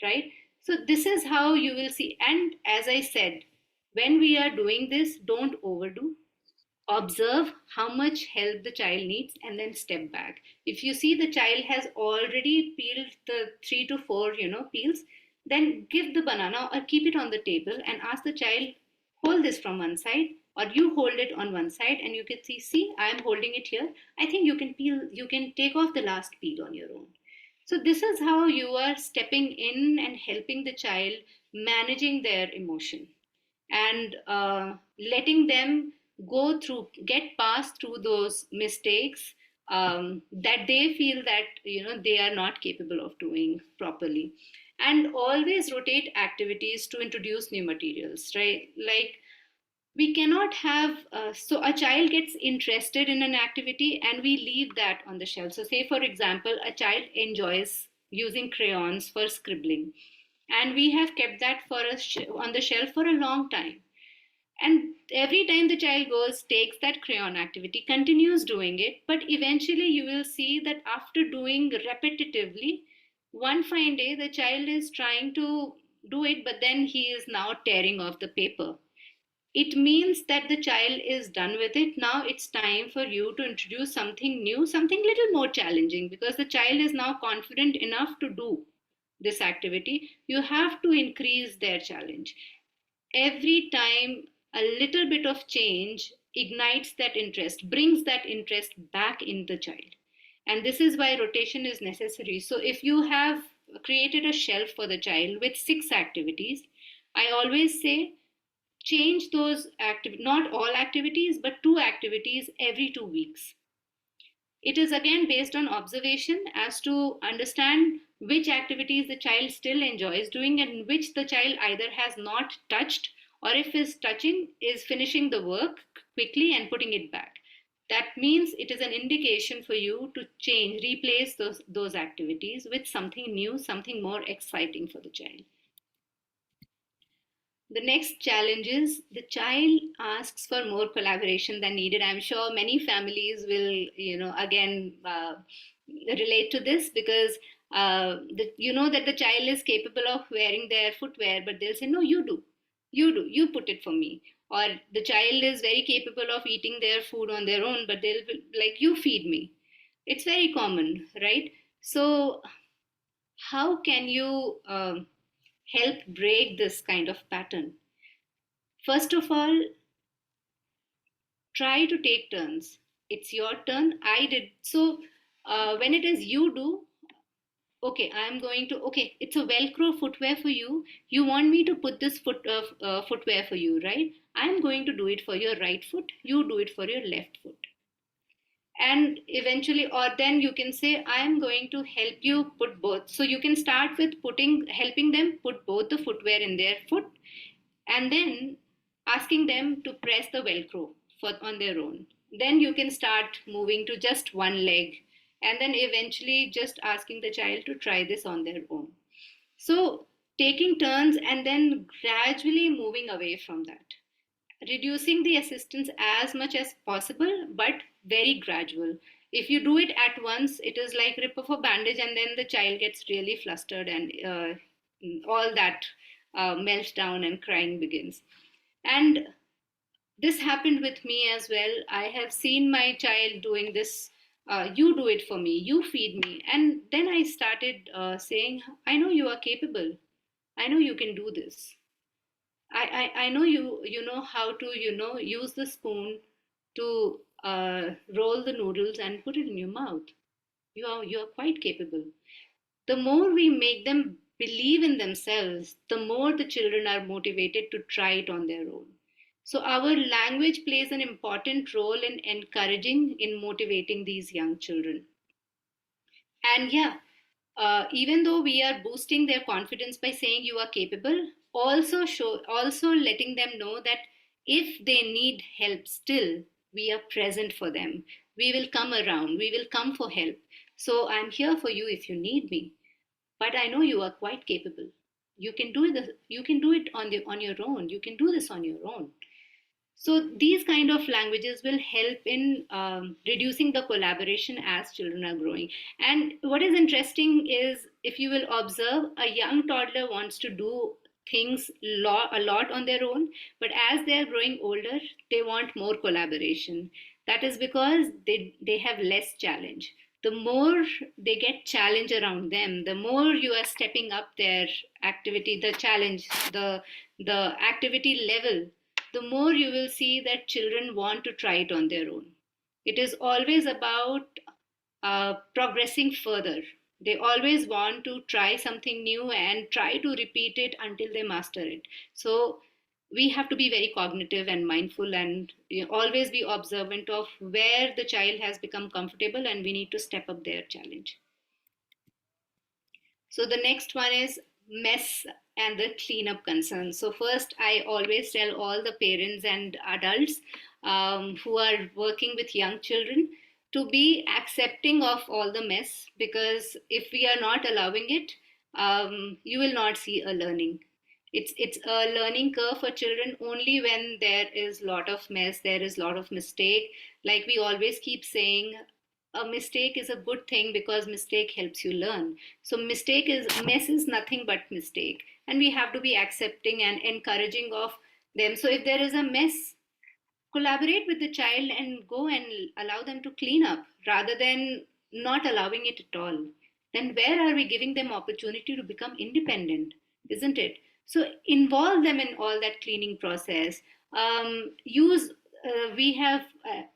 S2: right? So this is how you will see. And as I said, when we are doing this, don't overdo. Observe how much help the child needs and then step back. If you see the child has already peeled the 3 to 4 peels, then give the banana or keep it on the table and ask the child, hold this from one side, or you hold it on one side, and you can see I am holding it here. I think you can take off the last peel on your own. So this is how you are stepping in and helping the child, managing their emotion, and letting them get past through those mistakes that they feel that they are not capable of doing properly. And always rotate activities to introduce new materials, right? Like, we cannot have so a child gets interested in an activity and we leave that on the shelf. So say for example, a child enjoys using crayons for scribbling, and we have kept that on the shelf for a long time, and every time the child goes, takes that crayon activity, continues doing it, but eventually you will see that after doing repetitively, one fine day the child is trying to do it, but then he is now tearing off the paper. It means that the child is done with it. Now it's time for you to introduce something new, something little more challenging, because the child is now confident enough to do this activity. You have to increase their challenge. Every time a little bit of change ignites that interest, brings that interest back in the child. And this is why rotation is necessary. So if you have created a shelf for the child with 6 activities, I always say change those not all activities, but 2 activities every 2 weeks. It is again based on observation as to understand which activities the child still enjoys doing and which the child either has not touched, or if is touching, is finishing the work quickly and putting it back. That means it is an indication for you to change, replace those activities with something new, something more exciting for the child. The next challenge is the child asks for more collaboration than needed. I'm sure many families will, again, relate to this, because you know that the child is capable of wearing their footwear, but they'll say, no, you put it for me. Or the child is very capable of eating their food on their own, but they'll be like, you feed me. It's very common, right? So how can you help break this kind of pattern? First of all, try to take turns. It's your turn. I did. So when it is you do, okay, I'm going to, okay, it's a Velcro footwear for you. You want me to put this footwear for you, right? I'm going to do it for your right foot. You do it for your left foot. And eventually, or then you can say, I'm going to help you put both. So you can start with helping them put both the footwear in their foot, and then asking them to press the velcro on their own. Then you can start moving to just one leg, and then eventually just asking the child to try this on their own. So taking turns and then gradually moving away from that, reducing the assistance as much as possible, but very gradual. If you do it at once, it is like rip off a bandage and then the child gets really flustered, and all that melts down and crying begins. And this happened with me as well. I have seen my child doing this. You do it for me, you feed me. And then I started saying, I know you are capable. I know you can do this. I know you know how to, use the spoon to roll the noodles and put it in your mouth. You are quite capable. The more we make them believe in themselves, the more the children are motivated to try it on their own. So our language plays an important role in encouraging, in motivating these young children. And yeah, even though we are boosting their confidence by saying you are capable, also letting them know that if they need help still, we are present for them. We will come around, we will come for help. So I'm here for you if you need me. But I know you are quite capable. You can do it on your own. You can do this on your own. So these kind of languages will help in reducing the collaboration as children are growing. And what is interesting is, if you will observe, a young toddler wants to do things a lot on their own, but as they are growing older, they want more collaboration. That is because they have less challenge. The more they get challenge around them, the more you are stepping up their activity, the challenge, the activity level, the more you will see that children want to try it on their own. It is always about progressing further. They always want to try something new and try to repeat it until they master it. So we have to be very cognitive and mindful, and always be observant of where the child has become comfortable, and we need to step up their challenge. So the next one is mess and the cleanup concerns. So first, I always tell all the parents and adults who are working with young children to be accepting of all the mess, because if we are not allowing it, you will not see a learning. It's a learning curve for children only when there is lot of mess, there is lot of mistake. Like we always keep saying, a mistake is a good thing because mistake helps you learn. So mess is nothing but mistake, and we have to be accepting and encouraging of them. So if there is a mess, collaborate with the child and go and allow them to clean up rather than not allowing it at all. Then where are we giving them opportunity to become independent, isn't it? So involve them in all that cleaning process. Use we have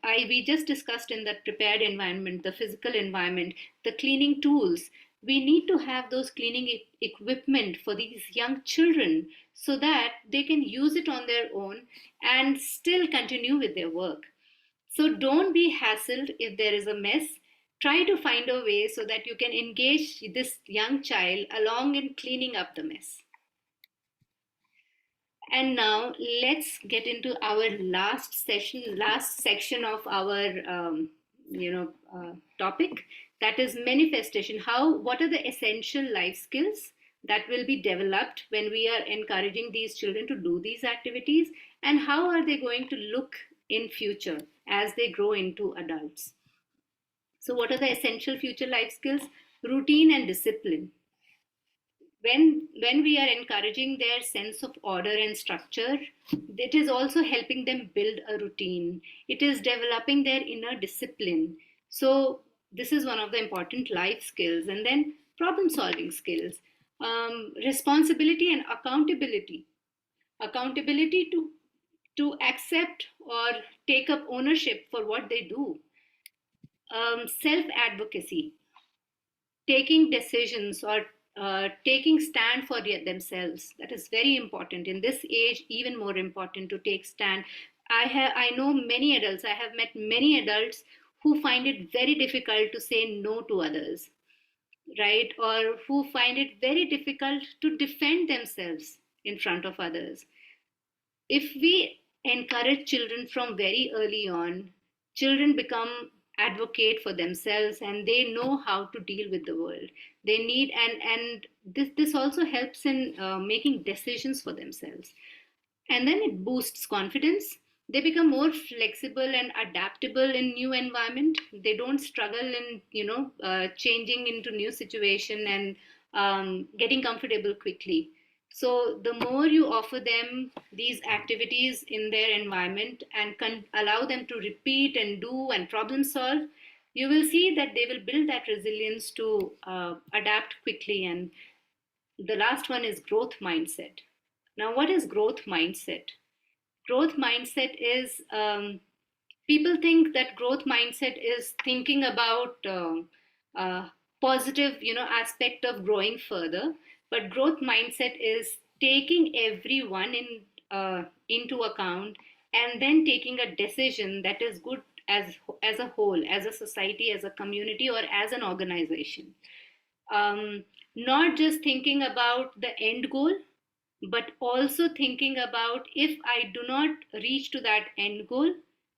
S2: I We just discussed in that prepared environment, the physical environment, the cleaning tools. we need to have those cleaning equipment for these young children so that they can use it on their own and still continue with their work. So don't be hassled if there is a mess. Try to find a way so that you can engage this young child along in cleaning up the mess. And now let's get into our last section of our topic, that is manifestation. What are the essential life skills that will be developed when we are encouraging these children to do these activities, and how are they going to look in future as they grow into adults? So what are the essential future life skills? Routine and discipline. When we are encouraging their sense of order and structure, it is also helping them build a routine. It is developing their inner discipline. So this is one of the important life skills. And then problem solving skills, responsibility and accountability to accept or take up ownership for what they do, self advocacy, taking decisions or taking stand for themselves. That is very important in this age, even more important to take stand. I know many adults, I have met many adults who find it very difficult to say no to others, right? Or who find it very difficult to defend themselves in front of others. If we encourage children from very early on, children become advocate for themselves and they know how to deal with the world. They need, and this also helps in making decisions for themselves. And then it boosts confidence. They become more flexible and adaptable in new environment. They don't struggle in changing into new situation and getting comfortable quickly. So the more you offer them these activities in their environment and allow them to repeat and do and problem solve, you will see that they will build that resilience to adapt quickly. And the last one is growth mindset. Now, what is growth mindset? Growth mindset is, people think that growth mindset is thinking about positive aspect of growing further, but growth mindset is taking everyone into account and then taking a decision that is good as a whole, as a society, as a community, or as an organization. um, Not just thinking about the end goal, but also thinking about, if I do not reach to that end goal,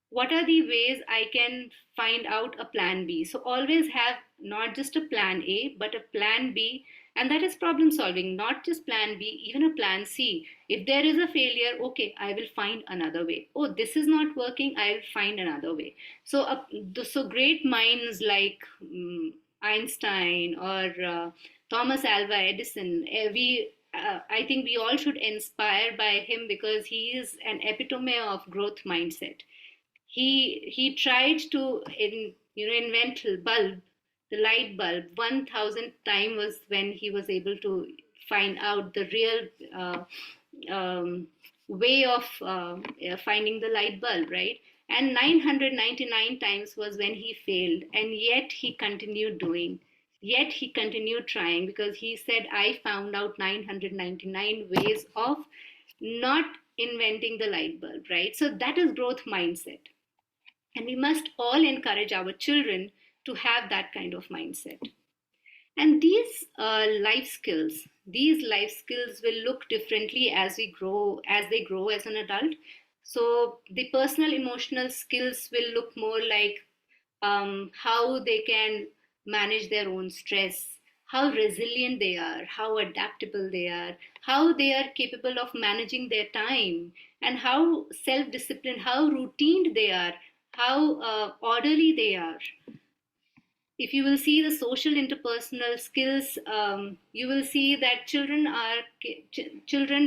S2: what are the ways I can find out a plan B. So always have not just a plan A, but a plan B. And that is problem solving, not just plan B, even a plan C. If there is a failure, okay, I will find another way. Oh, this is not working, I'll find another way. So, so great minds like Einstein or Thomas Alva Edison, I think we all should inspire by him because he is an epitome of growth mindset. He tried to invent the light bulb. 1,000 time was when he was able to find out the real way of finding the light bulb, right? And 999 times was when he failed, and yet he continued doing. Yet he continued trying because he said, I found out 999 ways of not inventing the light bulb, right? So that is growth mindset. And we must all encourage our children to have that kind of mindset. And these life skills will look differently as they grow as an adult. So the personal emotional skills will look more like how they can manage their own stress, how resilient they are, how adaptable they are, how they are capable of managing their time, and how self disciplined, how routine they are, how orderly they are. If you will see the social interpersonal skills, you will see that children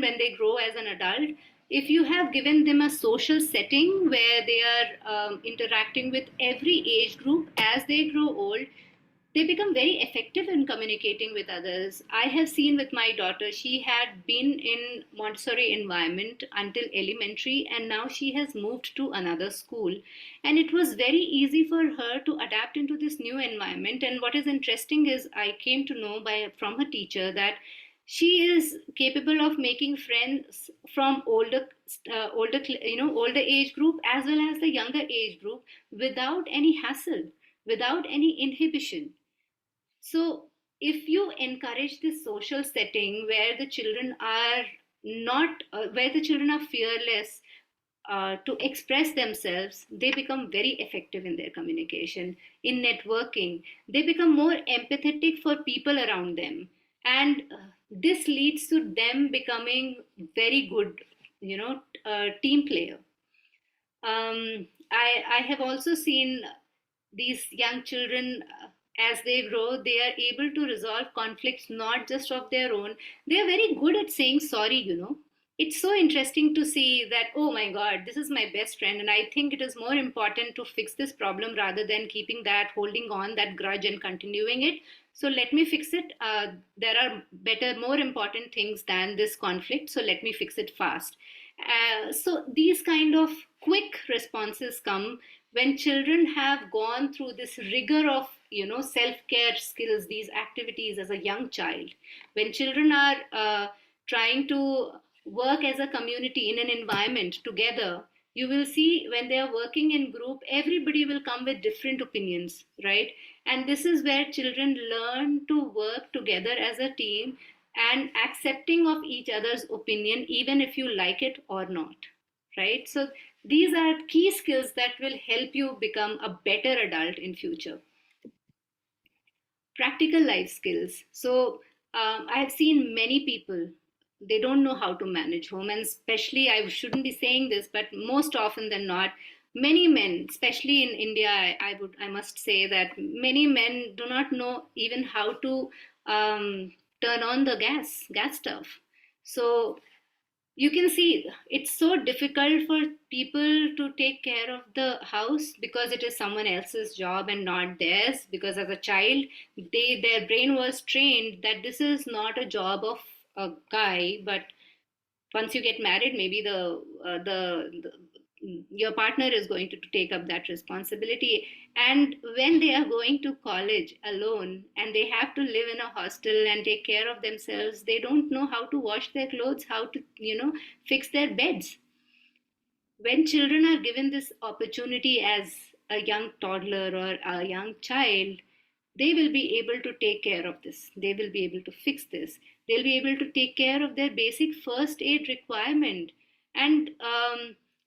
S2: when they grow as an adult, if you have given them a social setting where they are interacting with every age group as they grow old, they become very effective in communicating with others. I have seen with my daughter, she had been in Montessori environment until elementary, and now she has moved to another school. And it was very easy for her to adapt into this new environment. And what is interesting is I came to know from her teacher that she is capable of making friends from older age group as well as the younger age group without any hassle, without any inhibition. So, if you encourage this social setting where the children are not, where the children are fearless to express themselves, they become very effective in their communication, in networking. They become more empathetic for people around them. And this leads to them becoming very good, team player. I have also seen these young children, as they grow, they are able to resolve conflicts not just of their own. They are very good at saying sorry. It's so interesting to see that, oh my God, this is my best friend, and I think it is more important to fix this problem rather than keeping that, holding on that grudge and continuing it. So let me fix it. There are better, more important things than this conflict, so let me fix it fast. So these kind of quick responses come when children have gone through this rigor of self-care skills, these activities as a young child. When children are trying to work as a community in an environment together, you will see when they are working in group, everybody will come with different opinions, right? And this is where children learn to work together as a team and accepting of each other's opinion, even if you like it or not, right? So these are key skills that will help you become a better adult in future. Practical life skills. So I have seen many people, they don't know how to manage home, and especially, I shouldn't be saying this, but most often than not, many men, especially in India, I must say that many men do not know even how to turn on the gas stove. So you can see it's so difficult for people to take care of the house because it is someone else's job and not theirs, because as a child their brain was trained that this is not a job of a guy, but once you get married, maybe the your partner is going to take up that responsibility. And when they are going to college alone and they have to live in a hostel and take care of themselves, they don't know how to wash their clothes, how to fix their beds. When children are given this opportunity as a young toddler or a young child, they will be able to take care of this. They will be able to fix this. They'll be able to take care of their basic first aid requirement. And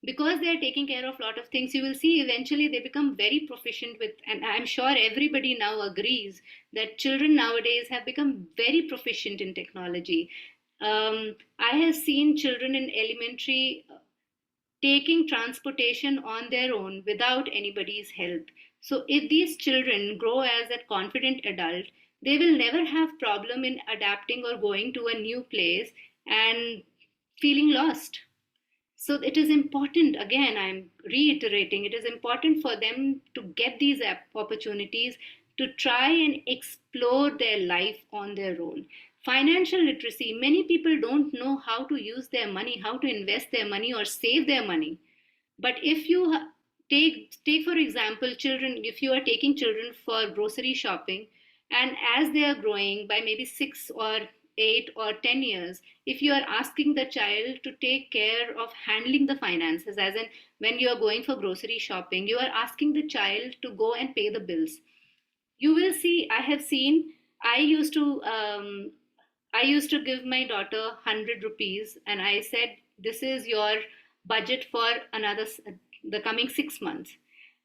S2: because they are taking care of a lot of things, you will see eventually they become very proficient with, and I'm sure everybody now agrees that children nowadays have become very proficient in technology. I have seen children in elementary taking transportation on their own without anybody's help. So if these children grow as a confident adult, they will never have problem in adapting or going to a new place and feeling lost. So it is important, again, I'm reiterating, it is important for them to get these opportunities to try and explore their life on their own. Financial literacy, many people don't know how to use their money, how to invest their money or save their money. But if you take for example children, if you are taking children for grocery shopping, and as they are growing by maybe 6 or 8 or 10 years, if you are asking the child to take care of handling the finances, as in when you are going for grocery shopping, you are asking the child to go and pay the bills, you will see, I have seen, i used to um, I used to give my daughter 100 rupees and I said, this is your budget for the coming 6 months.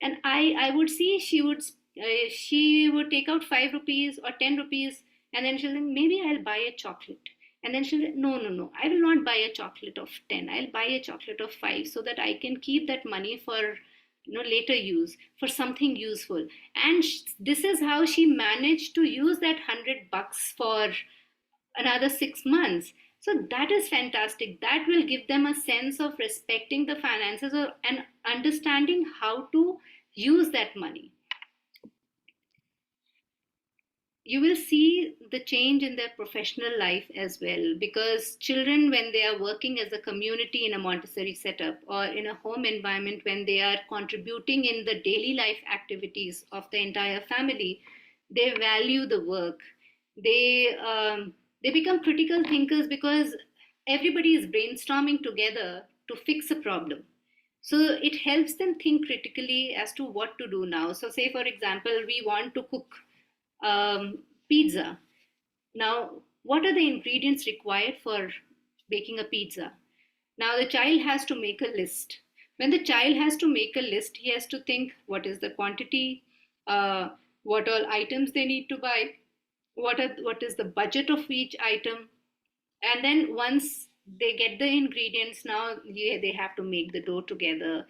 S2: And I would see she would take out 5 rupees or 10 rupees, and then she'll think, maybe I'll buy a chocolate. And then she'll say, no, no, no, I will not buy a chocolate of 10. I'll buy a chocolate of 5 so that I can keep that money for later use, for something useful. And this is how she managed to use that 100 bucks for another 6 months. So that is fantastic. That will give them a sense of respecting the finances and understanding how to use that money. you will see the change in their professional life as well, because children, when they are working as a community in a Montessori setup or in a home environment, when they are contributing in the daily life activities of the entire family, they value the work. They um, they become critical thinkers, because everybody is brainstorming together to fix a problem. So it helps them think critically as to what to do now. So say for example, we want to cook pizza. Now, what are the ingredients required for baking a pizza? Now, the child has to make a list. When the child has to make a list, he has to think what is the quantity, uh, what all items they need to buy, what is the budget of each item, and then once they get the ingredients, now they have to make the dough together.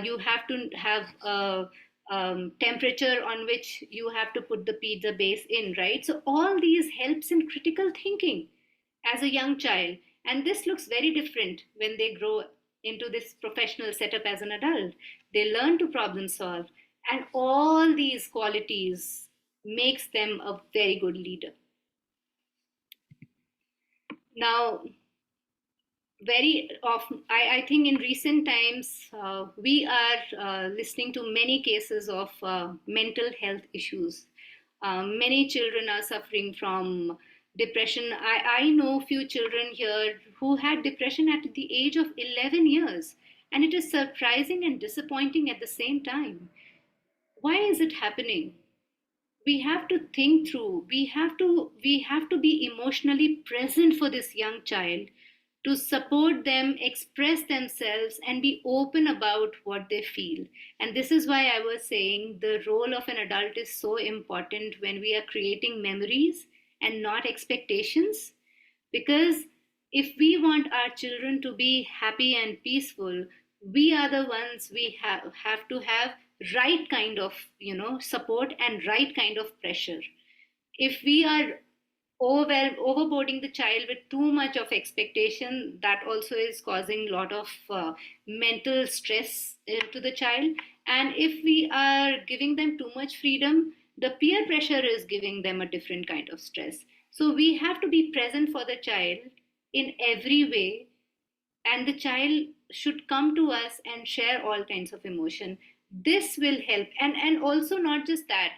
S2: You have to have a temperature on which you have to put the pizza base in, right? So all these helps in critical thinking as a young child, and this looks very different when they grow into this professional setup as an adult. They learn to problem solve, and all these qualities makes them a very good leader. Now, very often, I think in recent times, we are listening to many cases of mental health issues. Many children are suffering from depression. I know few children here who had depression at the age of 11 years, and it is surprising and disappointing at the same time. Why is it happening? We have to think through. We have to be emotionally present for this young child, to support them express themselves and be open about what they feel. And this is why I was saying the role of an adult is so important when we are creating memories and not expectations. Because if we want our children to be happy and peaceful, we are the ones, we have to have right kind of support and right kind of pressure. If we are overboarding the child with too much of expectation, that also is causing a lot of mental stress to the child. And if we are giving them too much freedom, the peer pressure is giving them a different kind of stress. So we have to be present for the child in every way, and the child should come to us and share all kinds of emotion. This will help. And also not just that,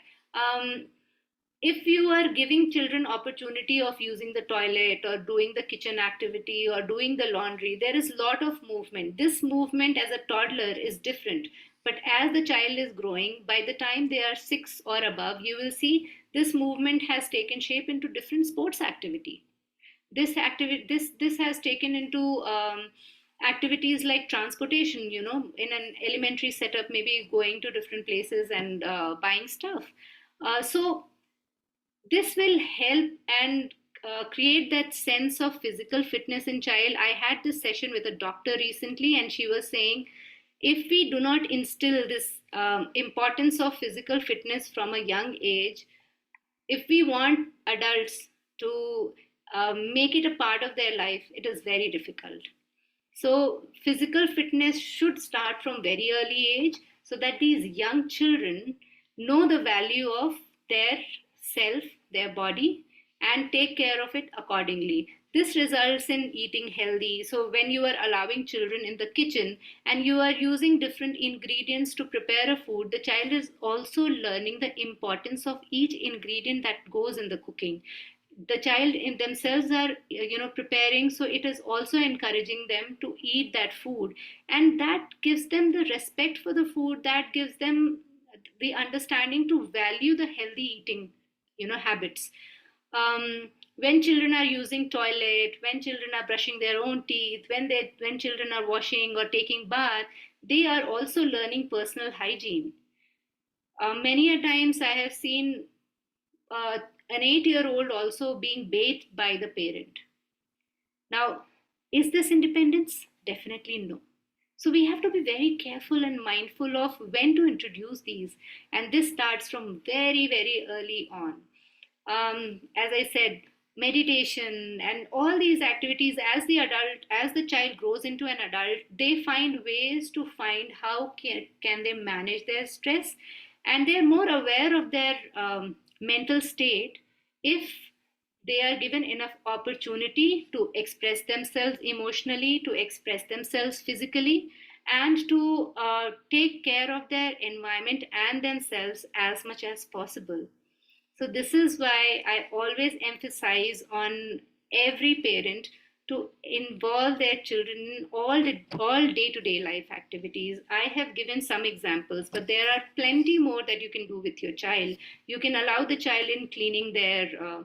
S2: if you are giving children opportunity of using the toilet or doing the kitchen activity or doing the laundry, there is a lot of movement. This movement as a toddler is different, but as the child is growing, by the time they are 6 or above, you will see this movement has taken shape into different sports activity. This has taken into activities like transportation, in an elementary setup, maybe going to different places and buying stuff. So this will help and create that sense of physical fitness in child. I had this session with a doctor recently, and she was saying if we do not instill this importance of physical fitness from a young age, if we want adults to make it a part of their life, it is very difficult. So physical fitness should start from very early age, so that these young children know the value of their self, their body, and take care of it accordingly. This results in eating healthy. So when you are allowing children in the kitchen and you are using different ingredients to prepare a food, the child is also learning the importance of each ingredient that goes in the cooking. The child in themselves are preparing, so it is also encouraging them to eat that food, and that gives them the respect for the food, that gives them the understanding to value the healthy eating habits. When children are using toilet, when children are brushing their own teeth, when children are washing or taking bath, they are also learning personal hygiene. Many a times I have seen uh, an 8-year old also being bathed by the parent. Now, is this independence? Definitely no. So we have to be very careful and mindful of when to introduce these, and this starts from very, very early on. As I said, meditation and all these activities, as the child grows into an adult, they find ways to find how can they manage their stress, and they're more aware of their mental state. if they are given enough opportunity to express themselves emotionally, to express themselves physically, and to take care of their environment and themselves as much as possible. So this is why I always emphasize on every parent to involve their children in all day-to-day life activities. I have given some examples, but there are plenty more that you can do with your child. You can allow the child in cleaning their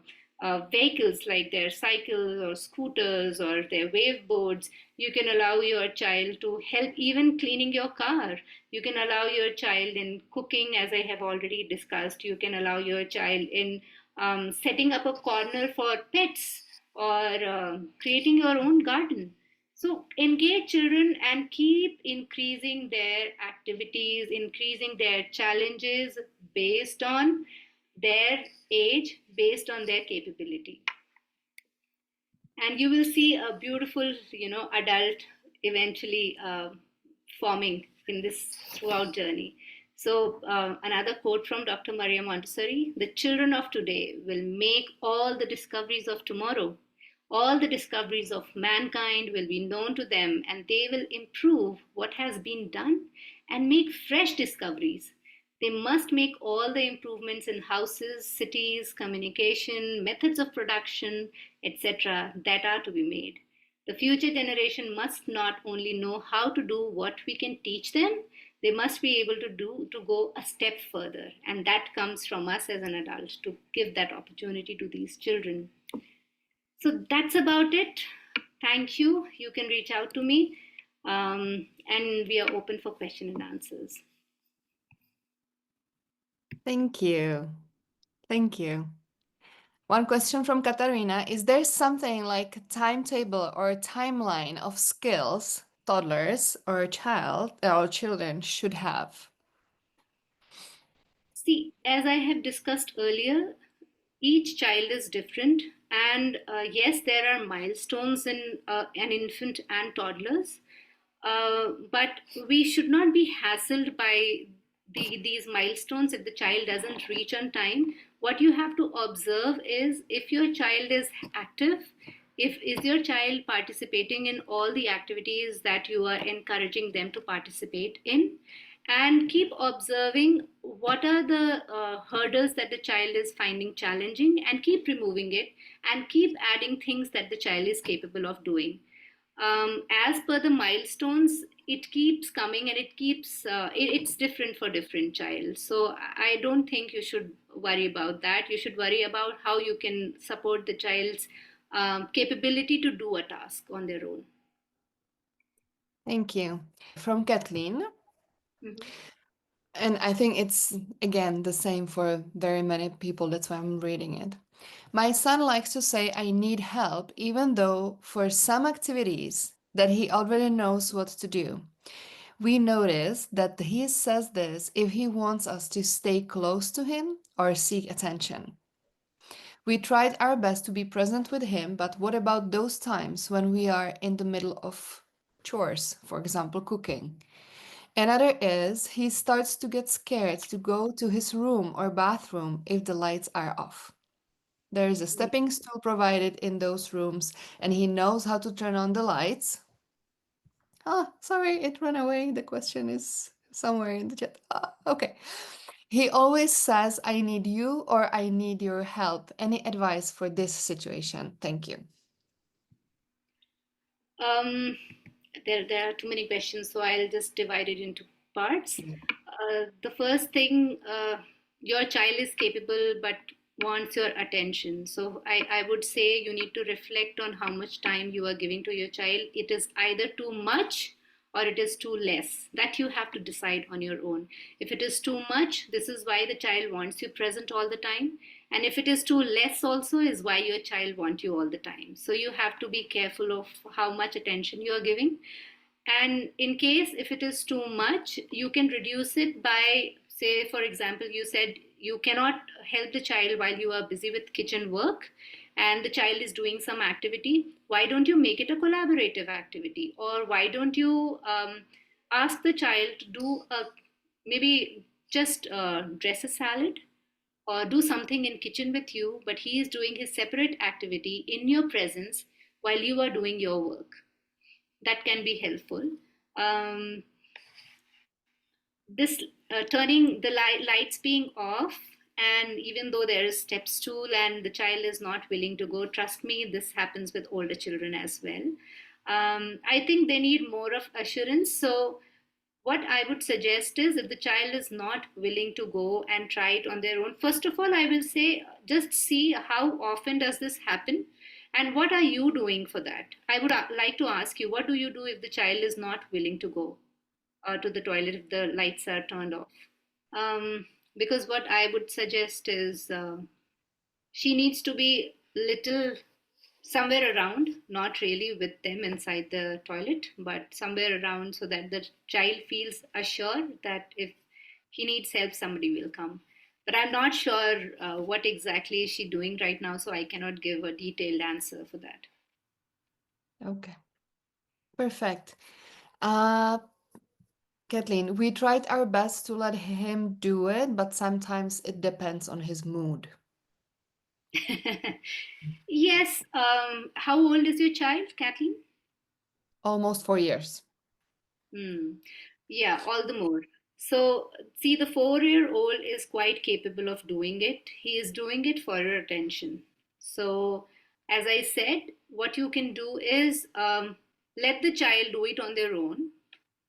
S2: vehicles like their cycles or scooters or their wave boards. You can allow your child to help even cleaning your car. You can allow your child in cooking, as I have already discussed. You can allow your child in setting up a corner for pets or creating your own garden. So engage children and keep increasing their activities, increasing their challenges based on their age, based on their capability. And you will see a beautiful, adult eventually forming in this throughout journey. So another quote from Dr. Maria Montessori: the children of today will make all the discoveries of tomorrow. All the discoveries of mankind will be known to them, and they will improve what has been done and make fresh discoveries. They must make all the improvements in houses, cities, communication, methods of production, etc., that are to be made. The future generation must not only know how to do what we can teach them, they must be able to go a step further. And that comes from us as an adult to give that opportunity to these children. So that's about it. Thank you. You can reach out to me. And we are open for question and answers.
S1: Thank you. Thank you. One question from Katarina: is there something like a timetable or a timeline of skills toddlers or a child or children should have?
S2: See, as I have discussed earlier, each child is different, and yes, there are milestones in an infant and toddlers, but we should not be hassled by these milestones if the child doesn't reach on time. What you have to observe is if your child is active, if is your child participating in all the activities that you are encouraging them to participate in, and keep observing what are the hurdles that the child is finding challenging, and keep removing it, and keep adding things that the child is capable of doing. As per the milestones, it keeps coming, and it's different for different child. So I don't think you should worry about that. You should worry about how you can support the child's capability to do a task on their own.
S1: Thank you. From Kathleen.
S2: Mhm.
S1: And I think it's, again, the same for very many people. That's why I'm reading it. My son likes to say, I need help, even though for some activities that he already knows what to do. We notice that he says this if he wants us to stay close to him or seek attention. We tried our best to be present with him, but what about those times when we are in the middle of chores, for example, cooking? Another is he starts to get scared to go to his room or bathroom if the lights are off. There is a stepping stool provided in those rooms, and he knows how to turn on the lights. Ah, sorry, it ran away. The question is somewhere in the chat. Ah, okay. He always says, I need you or I need your help. Any advice for this situation? Thank you.
S2: Um, there are too many questions, so I'll just divide it into parts. The first thing, your child is capable but wants your attention. So I would say you need to reflect on how much time you are giving to your child. It is either too much or it is too less. That you have to decide on your own. If it is too much, this is why the child wants you present all the time. And if it is too less, also is why your child wants you all the time. So you have to be careful of how much attention you are giving. And in case if it is too much, you can reduce it by, say, for example, you said you cannot help the child while you are busy with kitchen work and the child is doing some activity. Why don't you make it a collaborative activity? Or why don't you ask the child to do maybe just dress a salad, or do something in kitchen with you, but he is doing his separate activity in your presence while you are doing your work. That can be helpful. um, this turning the lights being off, and even though there is step stool and the child is not willing to go, trust me, this happens with older children as well. I think they need more of assurance. So what I would suggest is, if the child is not willing to go and try it on their own, first of all, I will say, just see how often does this happen and what are you doing for that. I would like to ask you, what do you do if the child is not willing to go to the toilet if the lights are turned off? Because what I would suggest is, she needs to be little somewhere around, not really with them inside the toilet, but somewhere around, so that the child feels assured that if he needs help, somebody will come. But I'm not sure what exactly is she doing right now, so I cannot give a detailed answer for that.
S1: Okay, perfect. Uh, Kathleen, we tried our best to let him do it, but sometimes it depends on his mood.
S2: Yes. How old is your child, Kathleen?
S1: Almost 4 years.
S2: Hmm. Yeah, all the more. So, see, the 4-year old is quite capable of doing it. He is doing it for your attention. So, as I said, what you can do is, let the child do it on their own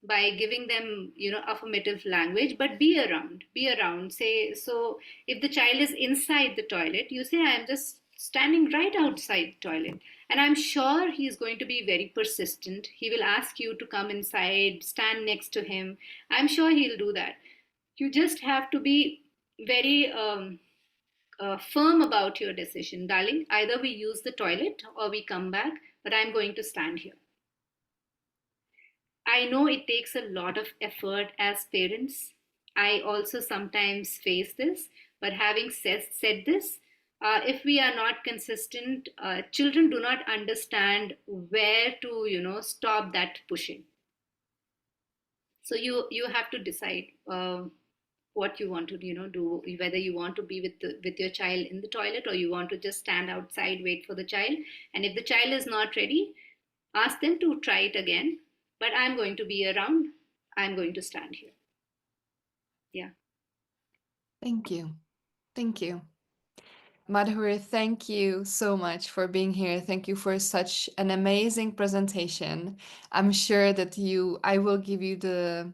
S2: by giving them, affirmative language, but be around, say. So if the child is inside the toilet, you say, I am just standing right outside the toilet, and I'm sure he's going to be very persistent. He will ask you to come inside, stand next to him. I'm sure he'll do that. You just have to be very firm about your decision, darling. Either we use the toilet or we come back, but I'm going to stand here. I know it takes a lot of effort as parents. I also sometimes face this, but having said this, if we are not consistent, children do not understand where to, stop that pushing. So you have to decide what you want to, do. Whether you want to be with your child in the toilet, or you want to just stand outside, wait for the child. And if the child is not ready, ask them to try it again, but I'm going to be around. I'm going to stand here. Yeah.
S1: Thank you. Thank you. Madhuri, thank you so much for being here. Thank you for such an amazing presentation. I'm sure that I will give you the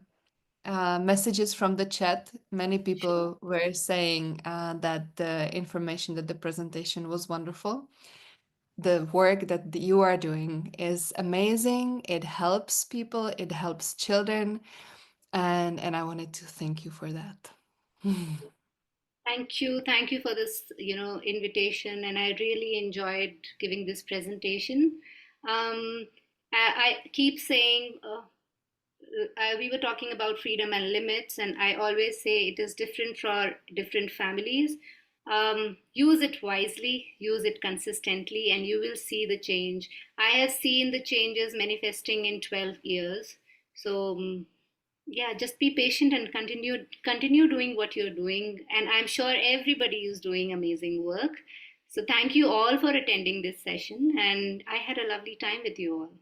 S1: messages from the chat. Many
S2: Sure.
S1: people were saying that the information, that the presentation was wonderful. The work that you are doing is amazing. It helps people, it helps children, and I wanted to thank you for that.
S2: Thank you for this, invitation, and I really enjoyed giving this presentation. Um, I keep saying, we were talking about freedom and limits, and I always say it is different for different families. Use it wisely, use it consistently, and you will see the change. I have seen the changes manifesting in 12 years. So, yeah, just be patient and continue doing what you're doing. And I'm sure everybody is doing amazing work. So, thank you all for attending this session, and I had a lovely time with you all.